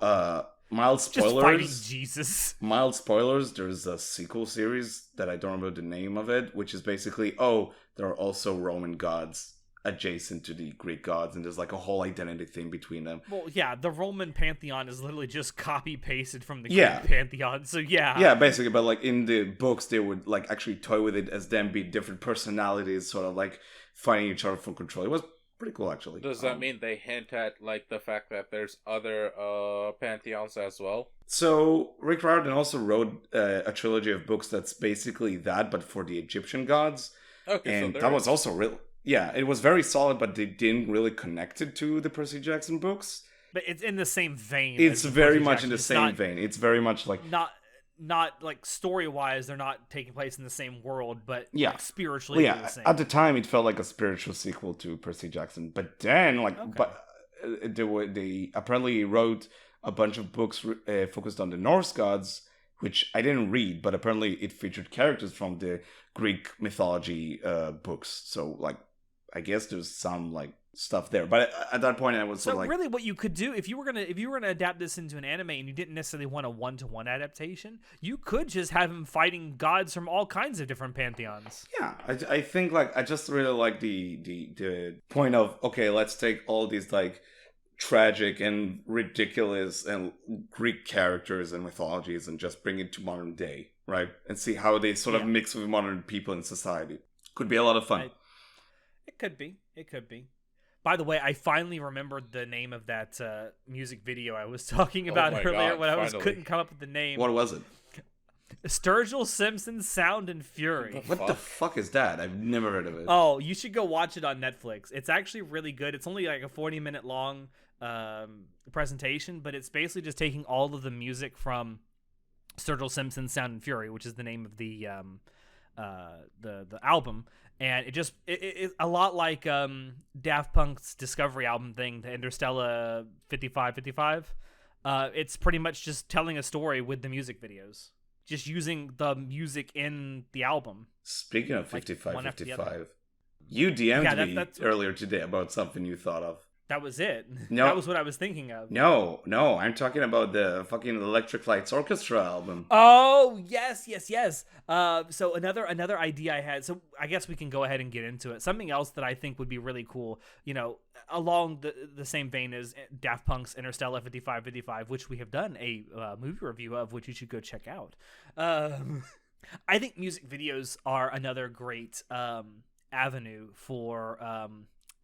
mild spoilers. Just fighting Jesus. Mild spoilers. There's a sequel series that I don't remember the name of it, which is basically, there are also Roman gods adjacent to the Greek gods, and there's, like, a whole identity thing between them. Well, yeah, the Roman pantheon is literally just copy-pasted from the Greek pantheon, so yeah. Yeah, basically, but, like, in the books, they would, like, actually toy with it as them be different personalities, sort of, like, fighting each other for control. It was Pretty cool, actually. Does that mean they hint at like the fact that there's other pantheons as well? So Rick Riordan also wrote a trilogy of books that's basically that, but for the Egyptian gods. Okay, and so that was also real. Yeah, it was very solid, but they didn't really connect it to the Percy Jackson books. But it's in the same vein. It's very much in the same vein. It's very much like not like story wise, they're not taking place in the same world, but yeah, like, spiritually, yeah. the same. At the time, it felt like a spiritual sequel to Percy Jackson. But then, they apparently wrote a bunch of books focused on the Norse gods, which I didn't read, but apparently it featured characters from the Greek mythology books. So like, I guess there's some like stuff there, but at that point I was sort of like, really what you could do if you were gonna adapt this into an anime and you didn't necessarily want a 1-to-1 adaptation, you could just have him fighting gods from all kinds of different pantheons. Yeah, I think like I just really like the point of, okay, let's take all these like tragic and ridiculous and Greek characters and mythologies and just bring it to modern day, right? And see how they sort of mix with modern people in society. Could be a lot of fun. It could be. By the way, I finally remembered the name of that music video I was talking about earlier when I couldn't come up with the name. What was it? Sturgill Simpson's Sound and Fury. What the fuck is that? I've never heard of it. Oh, you should go watch it on Netflix. It's actually really good. It's only like a 40-minute long presentation, but it's basically just taking all of the music from Sturgill Simpson's Sound and Fury, which is the name of the album. And it's a lot like Daft Punk's Discovery album thing, the Interstellar 5555. It's pretty much just telling a story with the music videos, just using the music in the album. Speaking of 5555, you DM'd me earlier today about something you thought of. That was it. No, that was what I was thinking of. No, I'm talking about the fucking Electric Lights Orchestra album. Oh, yes. So another idea I had. So I guess we can go ahead and get into it. Something else that I think would be really cool, along the same vein as Daft Punk's Interstellar 5555, which we have done a movie review of, which you should go check out. I think music videos are another great avenue for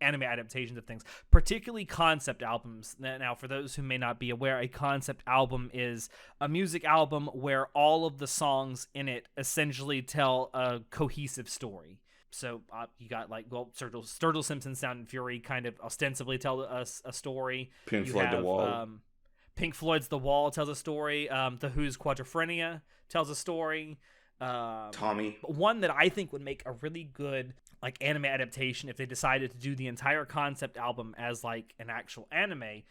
anime adaptations of things, particularly concept albums. Now, for those who may not be aware, a concept album is a music album where all of the songs in it essentially tell a cohesive story. So you got Sturgill Simpson's Sound and Fury kind of ostensibly tell us a story. Pink Floyd The Wall. Pink Floyd's The Wall tells a story. The Who's Quadrophenia tells a story. Tommy. One that I think would make a really good anime adaptation if they decided to do the entire concept album as an actual anime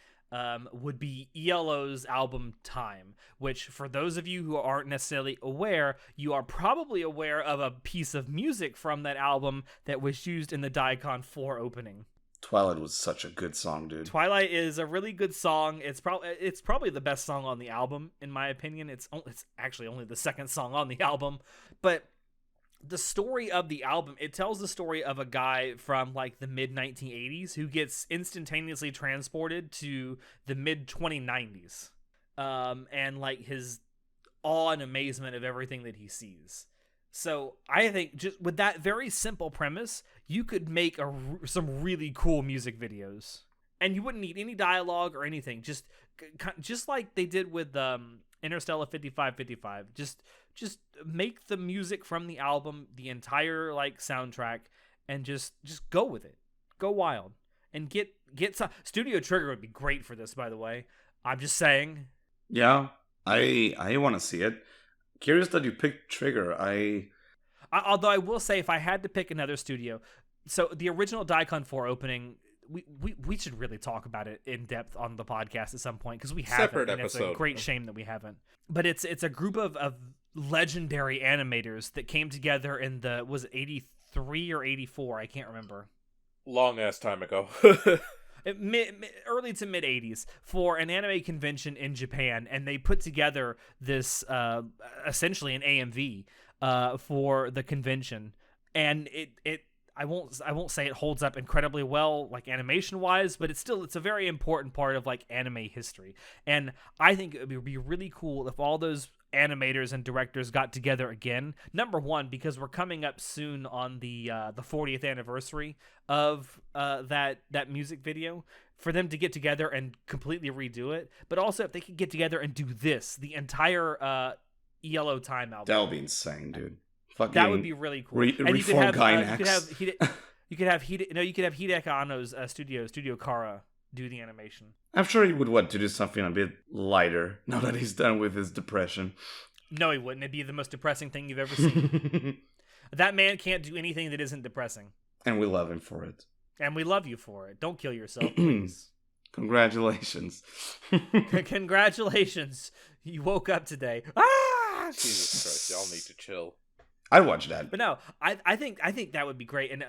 would be ELO's album Time, which for those of you who aren't necessarily aware, you are probably aware of a piece of music from that album that was used in the Daikon 4 opening. Twilight was such a good song, dude. Twilight is a really good song. It's probably the best song on the album, in my opinion. It's actually only the second song on the album, but the story of the album, it tells the story of a guy from the mid 1980s who gets instantaneously transported to the mid 2090s, and his awe and amazement of everything that he sees. So I think just with that very simple premise, you could make some really cool music videos, and you wouldn't need any dialogue or anything. Just like they did with Interstellar 5555. Just make the music from the album the entire soundtrack, and just go with it. Go wild and get some. Studio Trigger would be great for this, by the way. I'm just saying. Yeah, I want to see it. Curious that you picked Trigger. Although I will say, if I had to pick another studio, so the original Daikon 4 opening, we should really talk about it in depth on the podcast at some point, because we haven't. Separate and episode. It's a great shame that we haven't. But it's a group of legendary animators that came together in was it 83 or 84? I can't remember. Long ass time ago. Early to mid 80s for an anime convention in Japan, and they put together this essentially an AMV for the convention, and it I won't say it holds up incredibly well animation wise, but it's a very important part of anime history. And I think it would be really cool if all those animators and directors got together again. Number one, because we're coming up soon on the 40th anniversary of that music video, for them to get together and completely redo it. But also, if they could get together and do the entire ELO Time album, that would be insane, dude. Fucking that would be really cool. And you could have Hideki Anno's Studio Kara do the animation. I'm sure he would want to do something a bit lighter now that he's done with his depression. No, he wouldn't. It'd be the most depressing thing you've ever seen. That man can't do anything that isn't depressing. And we love him for it. And we love you for it. Don't kill yourself, please. Congratulations. Congratulations. You woke up today. Ah! Jesus Christ, y'all need to chill. I'd watch that. But no, I think that would be great. And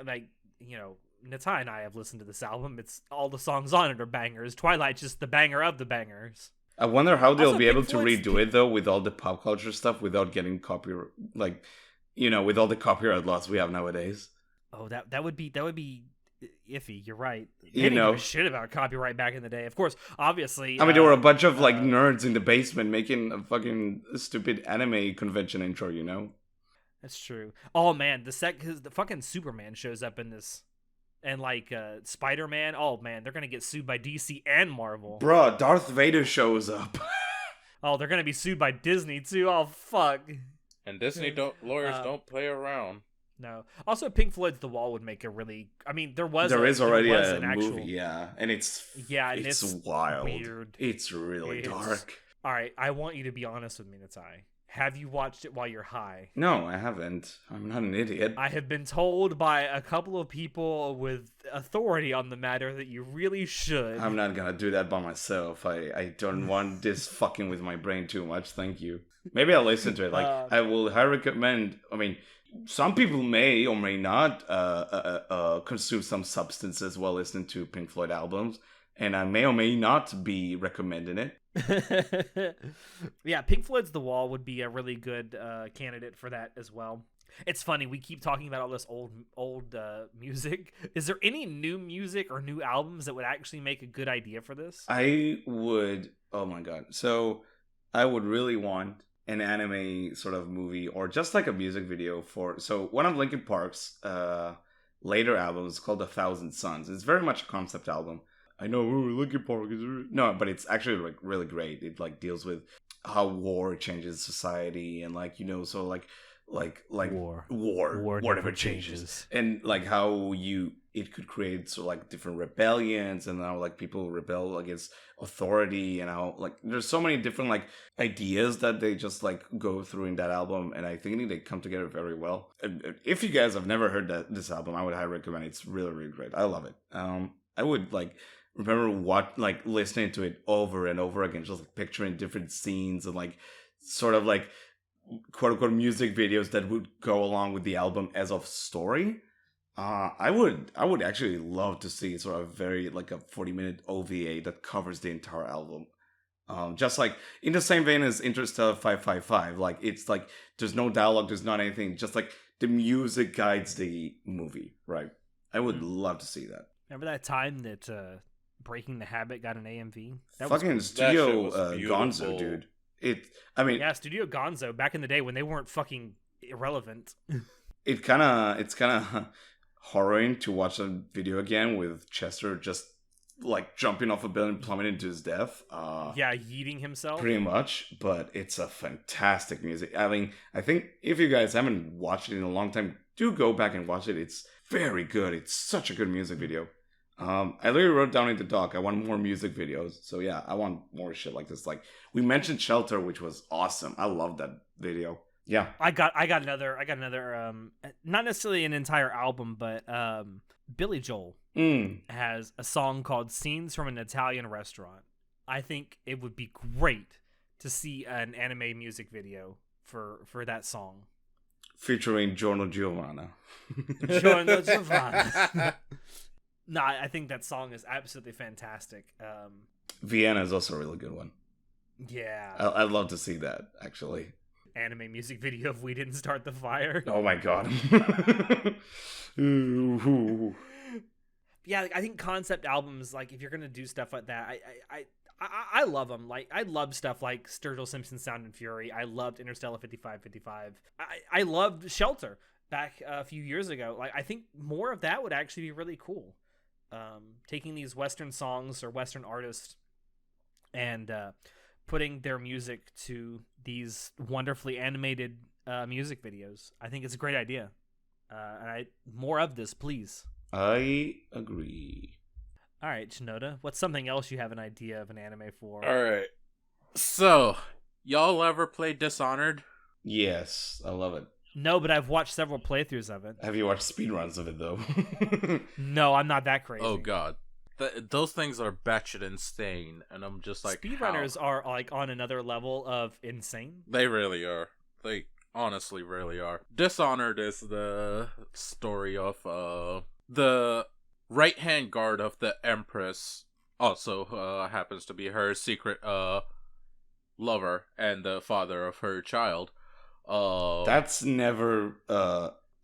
Natai and I have listened to this album. It's all the songs on it are bangers. Twilight's just the banger of the bangers. I wonder how they'll be able to redo it though with all the pop culture stuff without getting copyright, with all the copyright laws we have nowadays. Oh, that would be iffy. You're right. They didn't give a shit about copyright back in the day. Of course, obviously. I mean, there were a bunch of nerds in the basement making a fucking stupid anime convention intro. That's true. Oh man, because the fucking Superman shows up in this. And Spider-Man, oh man, they're gonna get sued by DC and Marvel. Bruh, Darth Vader shows up. Oh, they're gonna be sued by Disney too. Oh fuck. And Disney lawyers don't play around. No. Also, Pink Floyd's The Wall would make a really. I mean, there is already a movie, yeah, and it's wild. Weird. It's really dark. All right, I want you to be honest with me, Natai. Have you watched it while you're high? No, I haven't. I'm not an idiot. I have been told by a couple of people with authority on the matter that you really should. I'm not gonna do that by myself. I don't want this fucking with my brain too much. Thank you. Maybe I'll listen to it. I will highly recommend. I mean, some people may or may not consume some substances while listening to Pink Floyd albums, and I may or may not be recommending it. Yeah, Pink Floyd's The Wall would be a really good candidate for that as well. It's funny, we keep talking about all this old music. Is there any new music or new albums that would actually make a good idea for this? I would. Oh my god. So I would really want an anime sort of movie or just like a music video for. So one of Linkin Park's later albums is called 1,000 Suns. It's very much a concept album. I know Linkin Park is no, but it's actually really great. It deals with how war changes society and war never changes, and how it could create different rebellions and how people rebel against authority and how there's so many different ideas that they just go through in that album, and I think they come together very well. If you guys have never heard this album, I would highly recommend it. It's really, really great. I love it. I would remember listening to it over and over again, just picturing different scenes and quote unquote music videos that would go along with the album as of story. I would actually love to see sort of very a 40-minute OVA that covers the entire album. Just in the same vein as Interstellar 555, it's there's no dialogue, there's not anything, just the music guides the movie, right? I would love to see that. Remember that time that Breaking the Habit got an AMV? Fucking Studio Gonzo, dude. Studio Gonzo back in the day when they weren't fucking irrelevant. It's kind of horroring to watch a video again with Chester just jumping off a building, plummeting to his death. Yeeting himself. Pretty much, but it's a fantastic music. I mean, I think if you guys haven't watched it in a long time, do go back and watch it. It's very good. It's such a good music video. I literally wrote down in the doc, I want more music videos. So yeah, I want more shit like this. We mentioned Shelter, which was awesome. I love that video. Yeah. I got another not necessarily an entire album, but Billy Joel has a song called Scenes from an Italian Restaurant. I think it would be great to see an anime music video for that song. Featuring Giorno Giovanna. Giorno Giovanna. No, I think that song is absolutely fantastic. Vienna is also a really good one. Yeah. I'd love to see that, actually. Anime music video if We Didn't Start the Fire. Oh my god. Yeah, I think concept albums, if you're going to do stuff like that, I love them. Like, I loved stuff like Sturgill Simpson's Sound and Fury. I loved Interstellar 5555. I loved Shelter back a few years ago. Like, I think more of that would actually be really cool. Taking these Western songs or Western artists and putting their music to these wonderfully animated music videos. I think it's a great idea. And more of this, please. I agree. All right, Shinoda, what's something else you have an idea of an anime for? All right. So, y'all ever play Dishonored? Yes, I love it. No, but I've watched several playthroughs of it. Have you watched speedruns of it, though? No, I'm not that crazy. Oh, God. Those things are batshit insane, and I'm just like, speedrunners are like on another level of insane. They really are. They honestly really are. Dishonored is the story of the right-hand guard of the Empress, also happens to be her secret lover and the father of her child. That's never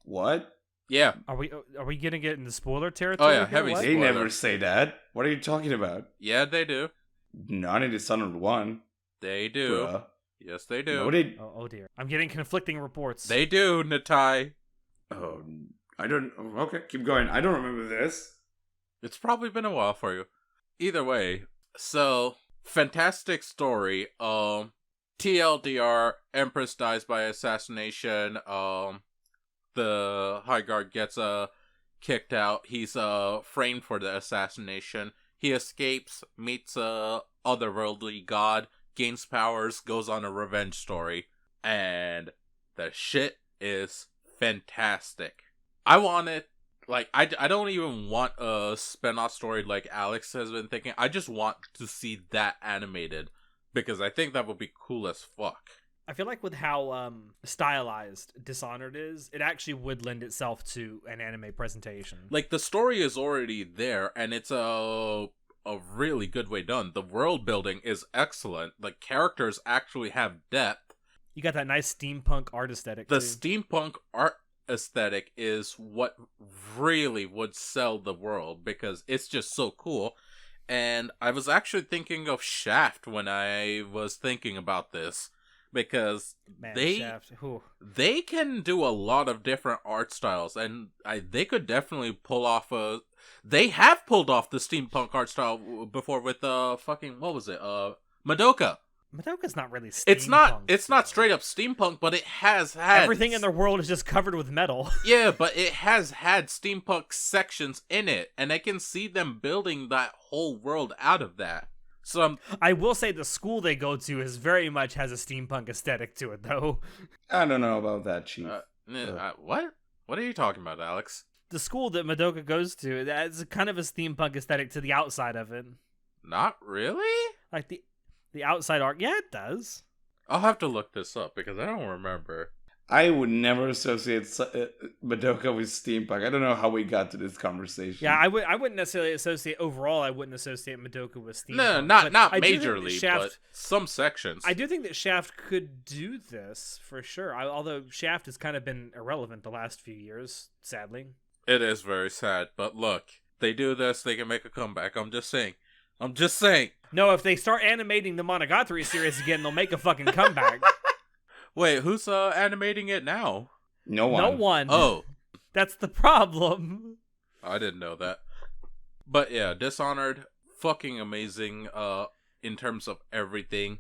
what? Yeah. Are we gonna get into spoiler territory? Oh yeah, heavy spoiler. They never say that. What are you talking about? Yeah, they do. Not in Dishonored 1. They do. Bruh. Yes, they do. No, they... Oh dear. I'm getting conflicting reports. They do, Natai. Oh, I don't... Okay, keep going. I don't remember this. It's probably been a while for you. Either way, so, fantastic story. TLDR, Empress dies by assassination. The High Guard gets kicked out. He's framed for the assassination. He escapes, meets a otherworldly god, gains powers, goes on a revenge story, and the shit is fantastic. I want it. Like, I don't even want a spin-off story like Alex has been thinking. I just want to see that animated, because I think that would be cool as fuck. I feel like with how stylized Dishonored is, it actually would lend itself to an anime presentation. Like, the story is already there, and it's a really good way done. The world building is excellent. The characters actually have depth. You got that nice steampunk art aesthetic, The too. steampunk art aesthetic is what really would sell the world, because it's just so cool. And I was actually thinking of Shaft when I was thinking about this, because they can do a lot of different art styles, and they could definitely pull off they have pulled off the steampunk art style before with what was it, Madoka. Madoka's not really steampunk. It's not straight up steampunk, but it has had... Everything in the world is just covered with metal. Yeah, but it has had steampunk sections in it, and I can see them building that whole world out of that. So I will say the school they go to very much has a steampunk aesthetic to it, though. I don't know about that, Chief. What? What are you talking about, Alex? The school that Madoka goes to, that's kind of a steampunk aesthetic to the outside of it. Not really? Like the outside art, yeah, it does. I'll have to look this up because I don't remember. I would never associate Madoka with steampunk. I don't know how we got to this conversation. Yeah, I wouldn't necessarily associate overall. I wouldn't associate Madoka with steampunk. No, not majorly, but some sections. I do think that Shaft could do this for sure. Although Shaft has kind of been irrelevant the last few years, sadly. It is very sad, but look, they do this, they can make a comeback. I'm just saying. No, if they start animating the Monogatari series again, they'll make a fucking comeback. Wait, who's animating it now? No one. No one. Oh. That's the problem. I didn't know that. But yeah, Dishonored, fucking amazing in terms of everything.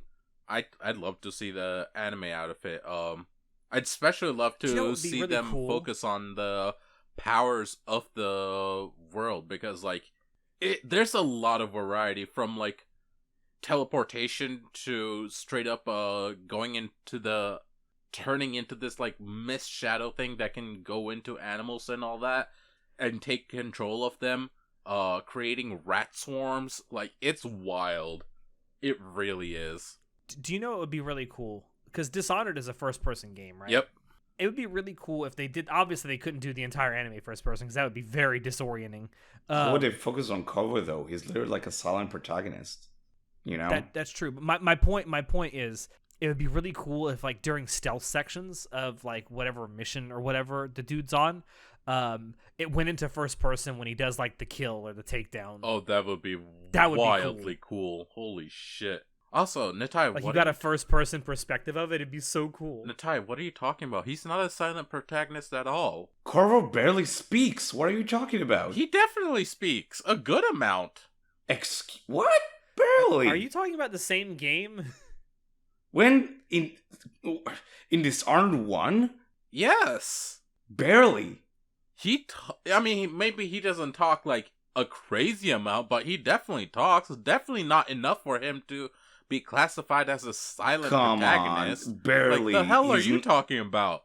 I'd love to see the anime out of it. I'd especially love to see really them focus on the powers of the world, because like there's a lot of variety, from like teleportation to straight up turning into this like mist shadow thing that can go into animals and all that and take control of them, creating rat swarms. Like, it's wild. It really is. Do you know what would be really cool? Because Dishonored is a first-person game, right? Yep. It would be really cool if they did. Obviously, they couldn't do the entire anime first-person because that would be very disorienting. How would they focus on Kovu, though? He's literally like a silent protagonist. You know? That's true. But my point is, it would be really cool if, like, during stealth sections of, like, whatever mission or whatever the dude's on, it went into first person when he does, like, the kill or the takedown. Oh, that would be wildly cool. Holy shit. Also, Nitai, like, you got a first person perspective of it. It'd be so cool. Nitai, what are you talking about? He's not a silent protagonist at all. Corvo barely speaks. What are you talking about? He definitely speaks a good amount. What? Barely. Are you talking about the same game? When in Dishonored 1? Yes. Barely. Maybe he doesn't talk like a crazy amount, but he definitely talks. Definitely not enough for him to be classified as a silent protagonist. On, barely. Like, the hell are you talking about?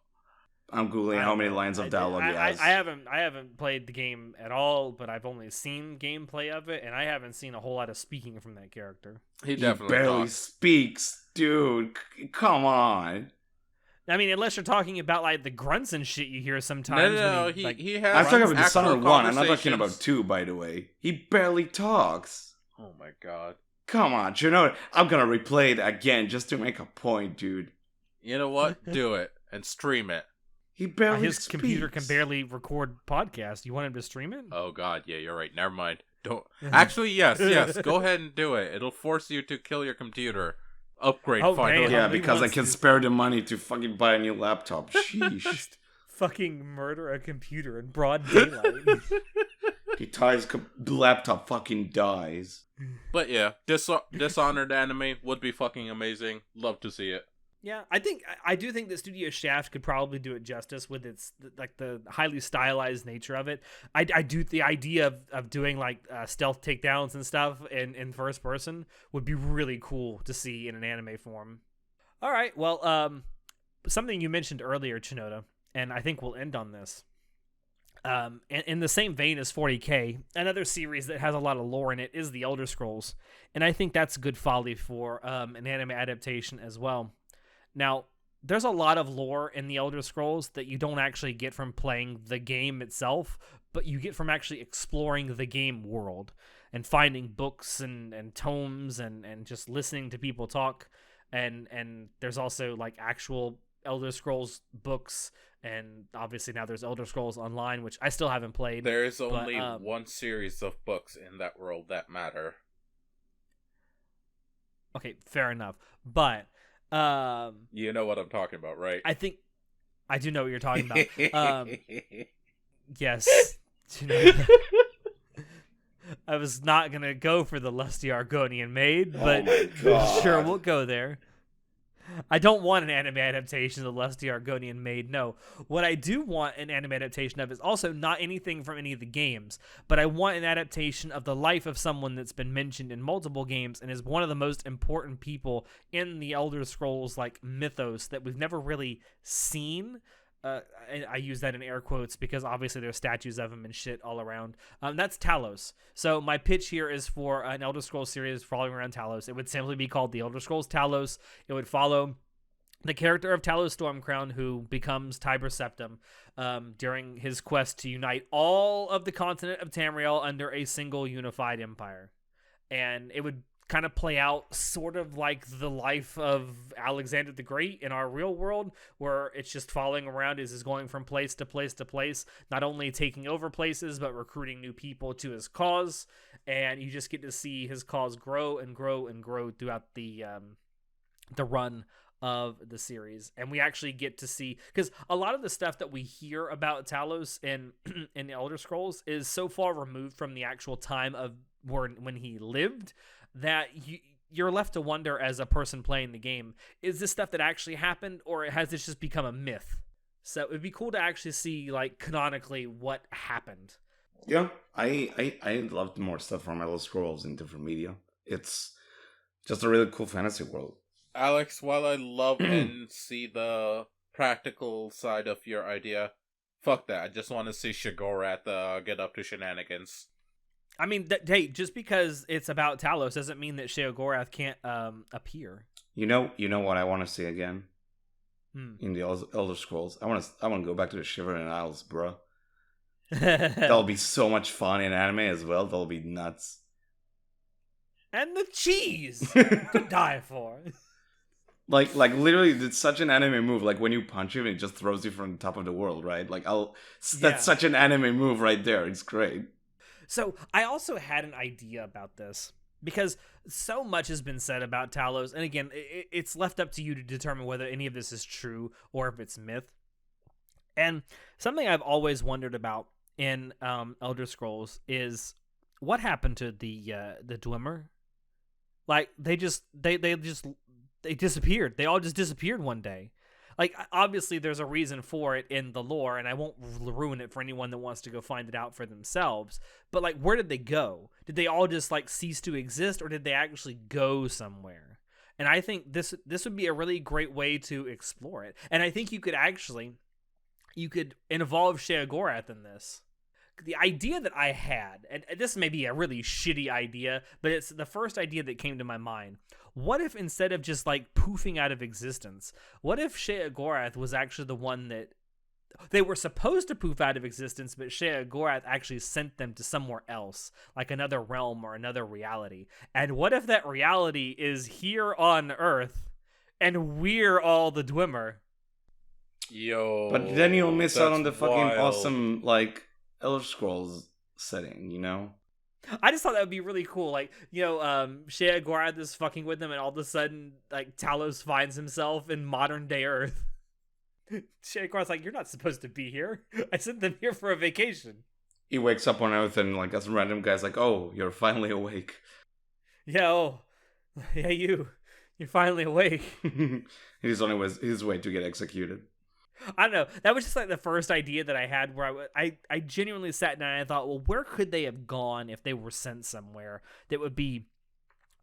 I'm googling how many lines of dialogue he has. I haven't played the game at all, but I've only seen gameplay of it, and I haven't seen a whole lot of speaking from that character. He definitely barely speaks, dude. Come on. I mean, unless you're talking about, like, the grunts and shit you hear sometimes. No, he has. I'm talking about Dishonored 1. I'm not talking about 2, by the way. He barely talks. Oh my god. Come on, you know, I'm gonna replay it again just to make a point, dude. You know what? Do it and stream it. He barely His speaks. computer can barely record podcasts. You want him to stream it? Oh god, yeah, you're right. Never mind. Don't. Actually, yes. Go ahead and do it. It'll force you to kill your computer. Upgrade finally. Yeah, because I can spare the money to fucking buy a new laptop. Sheesh. Fucking murder a computer in broad daylight. He ties the laptop fucking dies. But yeah, Dishonored anime would be fucking amazing. Love to see it. Yeah, I do think that Studio Shaft could probably do it justice with its, like, the highly stylized nature of it. I do the idea of doing, like, stealth takedowns and stuff in first person would be really cool to see in an anime form. All right, well, something you mentioned earlier, Chinoda, and I think we'll end on this. In the same vein as 40K, another series that has a lot of lore in it is The Elder Scrolls, and I think that's good folly for an anime adaptation as well. Now, there's a lot of lore in The Elder Scrolls that you don't actually get from playing the game itself, but you get from actually exploring the game world and finding books and tomes and just listening to people talk. And there's also, like, actual Elder Scrolls books, and obviously now there's Elder Scrolls Online, which I still haven't played. There is only one series of books in that world that matter. Okay, fair enough. But you know what I'm talking about, right? I think I do know what you're talking about. Yes. I was not gonna go for the lusty Argonian maid, but sure, we'll go there. I don't want an anime adaptation of the lusty Argonian maid. No, what I do want an anime adaptation of is also not anything from any of the games, but I want an adaptation of the life of someone that's been mentioned in multiple games and is one of the most important people in the Elder Scrolls, like, mythos that we've never really seen. I use that in air quotes because obviously there's statues of him and shit all around. That's Talos. So my pitch here is for an Elder Scrolls series following around Talos. It would simply be called The Elder Scrolls Talos. It would follow the character of Talos Stormcrown, who becomes Tiber Septim during his quest to unite all of the continent of Tamriel under a single unified empire. And it would kind of play out sort of like the life of Alexander the Great in our real world, where it's just following around as he's going from place to place to place, not only taking over places, but recruiting new people to his cause. And you just get to see his cause grow and grow and grow throughout the run of the series. And we actually get to see, because a lot of the stuff that we hear about Talos in the Elder Scrolls is so far removed from the actual time of when he lived that you're left to wonder as a person playing the game, is this stuff that actually happened, or has this just become a myth? So it'd be cool to actually see, like, canonically what happened. Yeah, I loved more stuff from Elder Scrolls in different media. It's just a really cool fantasy world. Alex, while I love and see the practical side of your idea, fuck that. I just want to see Sheogorath get up to shenanigans. I mean, hey, just because it's about Talos doesn't mean that Sheogorath can't appear. You know what I want to see again in the Elder Scrolls. I want to go back to the Shivering Isles, bro. That'll be so much fun in anime as well. That'll be nuts. And the cheese to die for. Like literally, it's such an anime move. Like when you punch him, it just throws you from the top of the world, right? Like that's such an anime move right there. It's great. So I also had an idea about this because so much has been said about Talos, and again, it's left up to you to determine whether any of this is true or if it's myth. And something I've always wondered about in Elder Scrolls is what happened to the Dwemer. Like they disappeared. They all just disappeared one day. Like, obviously, there's a reason for it in the lore, and I won't ruin it for anyone that wants to go find it out for themselves. But, like, where did they go? Did they all just, like, cease to exist, or did they actually go somewhere? And I think this would be a really great way to explore it. And I think you could involve Sheogorath in this. The idea that I had, and this may be a really shitty idea, but it's the first idea that came to my mind. What if instead of just like poofing out of existence, what if Sheogorath was actually the one that they were supposed to poof out of existence, but Sheogorath actually sent them to somewhere else, like another realm or another reality? And what if that reality is here on Earth, and we're all the Dwemer? Yo, but then you'll miss out on the fucking wild. awesome like Elder Scrolls setting, you know? I just thought that would be really cool. Like, Sheogorath is fucking with them, and all of a sudden, like, Talos finds himself in modern day Earth. Sheogorath's like, you're not supposed to be here. I sent them here for a vacation. He wakes up on Earth and like some random guy's like, "Oh, you're finally awake." Yeah, you're finally awake. He's on his way to get executed. I don't know. That was just like the first idea that I had where I genuinely sat down and I thought, well, where could they have gone if they were sent somewhere that would be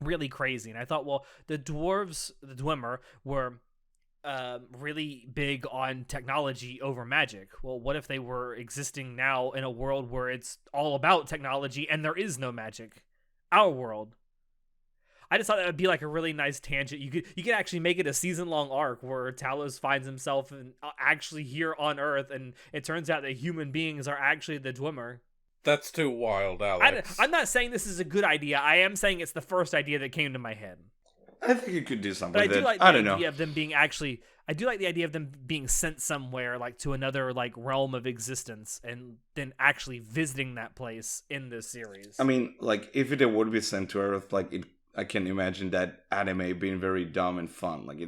really crazy? And I thought, well, the Dwemer, were really big on technology over magic. Well, what if they were existing now in a world where it's all about technology and there is no magic? Our world. I just thought that would be like a really nice tangent. You could actually make it a season-long arc where Talos finds himself actually here on Earth, and it turns out that human beings are actually the Dwemer. That's too wild, Alex. I'm not saying this is a good idea. I am saying it's the first idea that came to my head. I think you could do something But with I do it. like I the don't know. idea of them being actually. I do like the idea of them being sent somewhere, like to another like realm of existence, and then actually visiting that place in this series. I mean, like if it would be sent to Earth, I can imagine that anime being very dumb and fun. Like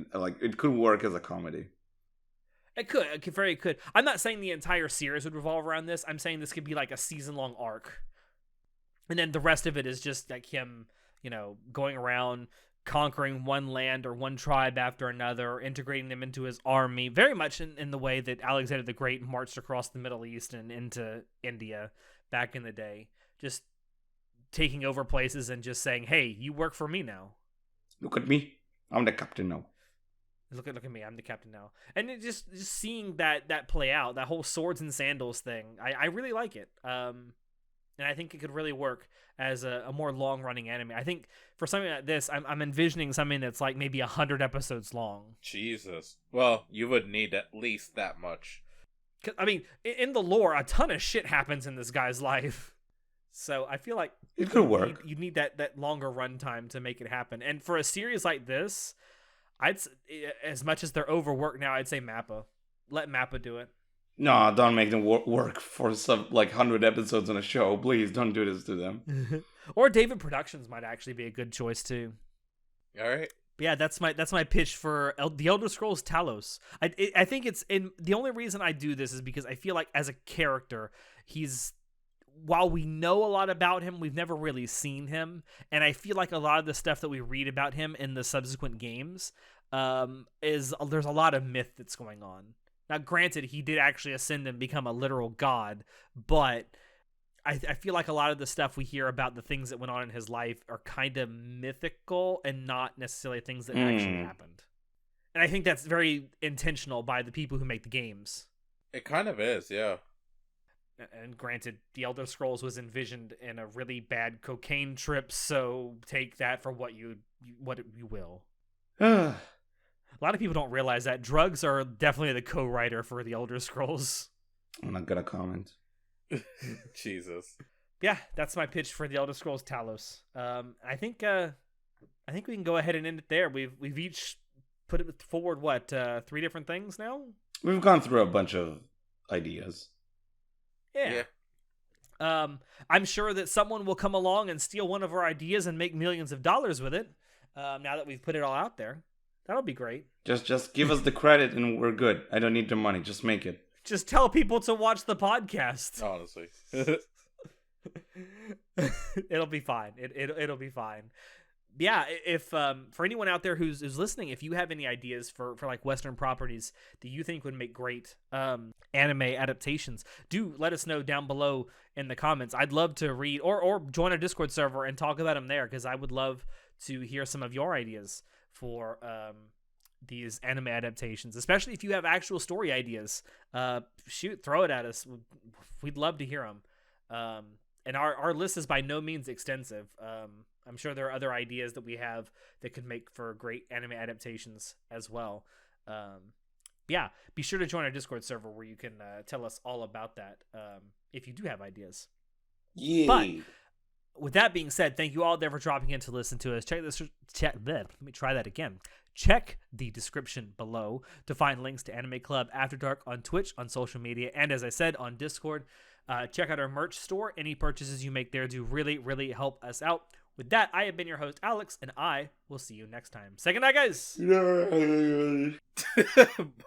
it could work as a comedy. It could. I'm not saying the entire series would revolve around this. I'm saying this could be like a season-long arc, and then the rest of it is just like him, going around conquering one land or one tribe after another, integrating them into his army, very much in the way that Alexander the Great marched across the Middle East and into India back in the day. Just taking over places and just saying, "Hey, you work for me now. Look at me, I'm the captain now. Look at me, I'm the captain now." And it just seeing that play out, that whole swords and sandals thing, I really like it. And I think it could really work as a more long-running anime. I think for something like this, I'm envisioning something that's like maybe 100 episodes long. Jesus. Well, you would need at least that much. I mean, in the lore, a ton of shit happens in this guy's life. So I feel like it could work. You need that longer runtime to make it happen. And for a series like this, as much as they're overworked now, I'd say Mappa. Let Mappa do it. No, don't make them work for some 100 episodes on a show. Please don't do this to them. Or David Productions might actually be a good choice too. All right. But yeah, that's my pitch for the Elder Scrolls Talos. I think it's the only reason I do this is because I feel like as a character, while we know a lot about him, we've never really seen him, and I feel like a lot of the stuff that we read about him in the subsequent games there's a lot of myth that's going on. Now, granted, he did actually ascend and become a literal god, but I feel like a lot of the stuff we hear about the things that went on in his life are kind of mythical and not necessarily things that actually happened. And I think that's very intentional by the people who make the games. It kind of is, yeah. And granted, the Elder Scrolls was envisioned in a really bad cocaine trip, so take that for what you will. A lot of people don't realize that drugs are definitely the co-writer for the Elder Scrolls. I'm not gonna comment. Jesus. Yeah, that's my pitch for the Elder Scrolls Talos. I think we can go ahead and end it there. We've each put it forward. What 3 different things now? We've gone through a bunch of ideas. Yeah. I'm sure that someone will come along and steal one of our ideas and make millions of dollars with it. Now that we've put it all out there, that'll be great. Just give us the credit and we're good. I don't need the money. Just make it. Just tell people to watch the podcast. Honestly. It'll be fine. It'll be fine. Yeah, if for anyone out there who's listening, if you have any ideas for like Western properties that you think would make great anime adaptations, do let us know down below in the comments. I'd love to read or join a Discord server and talk about them there, because I would love to hear some of your ideas for these anime adaptations, especially if you have actual story ideas. Shoot, throw it at us. We'd love to hear them. And our list is by no means extensive. I'm sure there are other ideas that we have that could make for great anime adaptations as well. Yeah, be sure to join our Discord server where you can tell us all about that if you do have ideas. Yeah. But with that being said, thank you all there for dropping in to listen to us. Let me try that again. Check the description below to find links to Anime Club After Dark on Twitch, on social media, and as I said, on Discord. Check out our merch store. Any purchases you make there do really, really help us out. With that, I have been your host, Alex, and I will see you next time. Say goodnight, guys.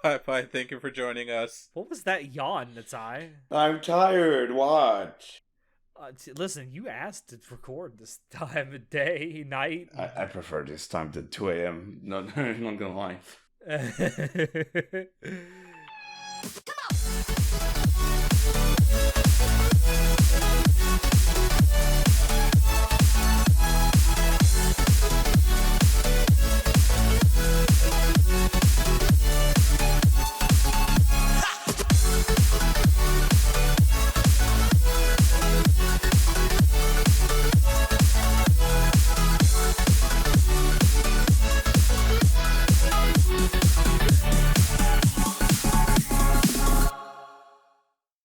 Bye-bye. Thank you for joining us. What was that yawn, Natsai? I'm tired. Watch. Listen, you asked to record this time of day, night. I prefer this time to 2 a.m. No, I'm not gonna lie.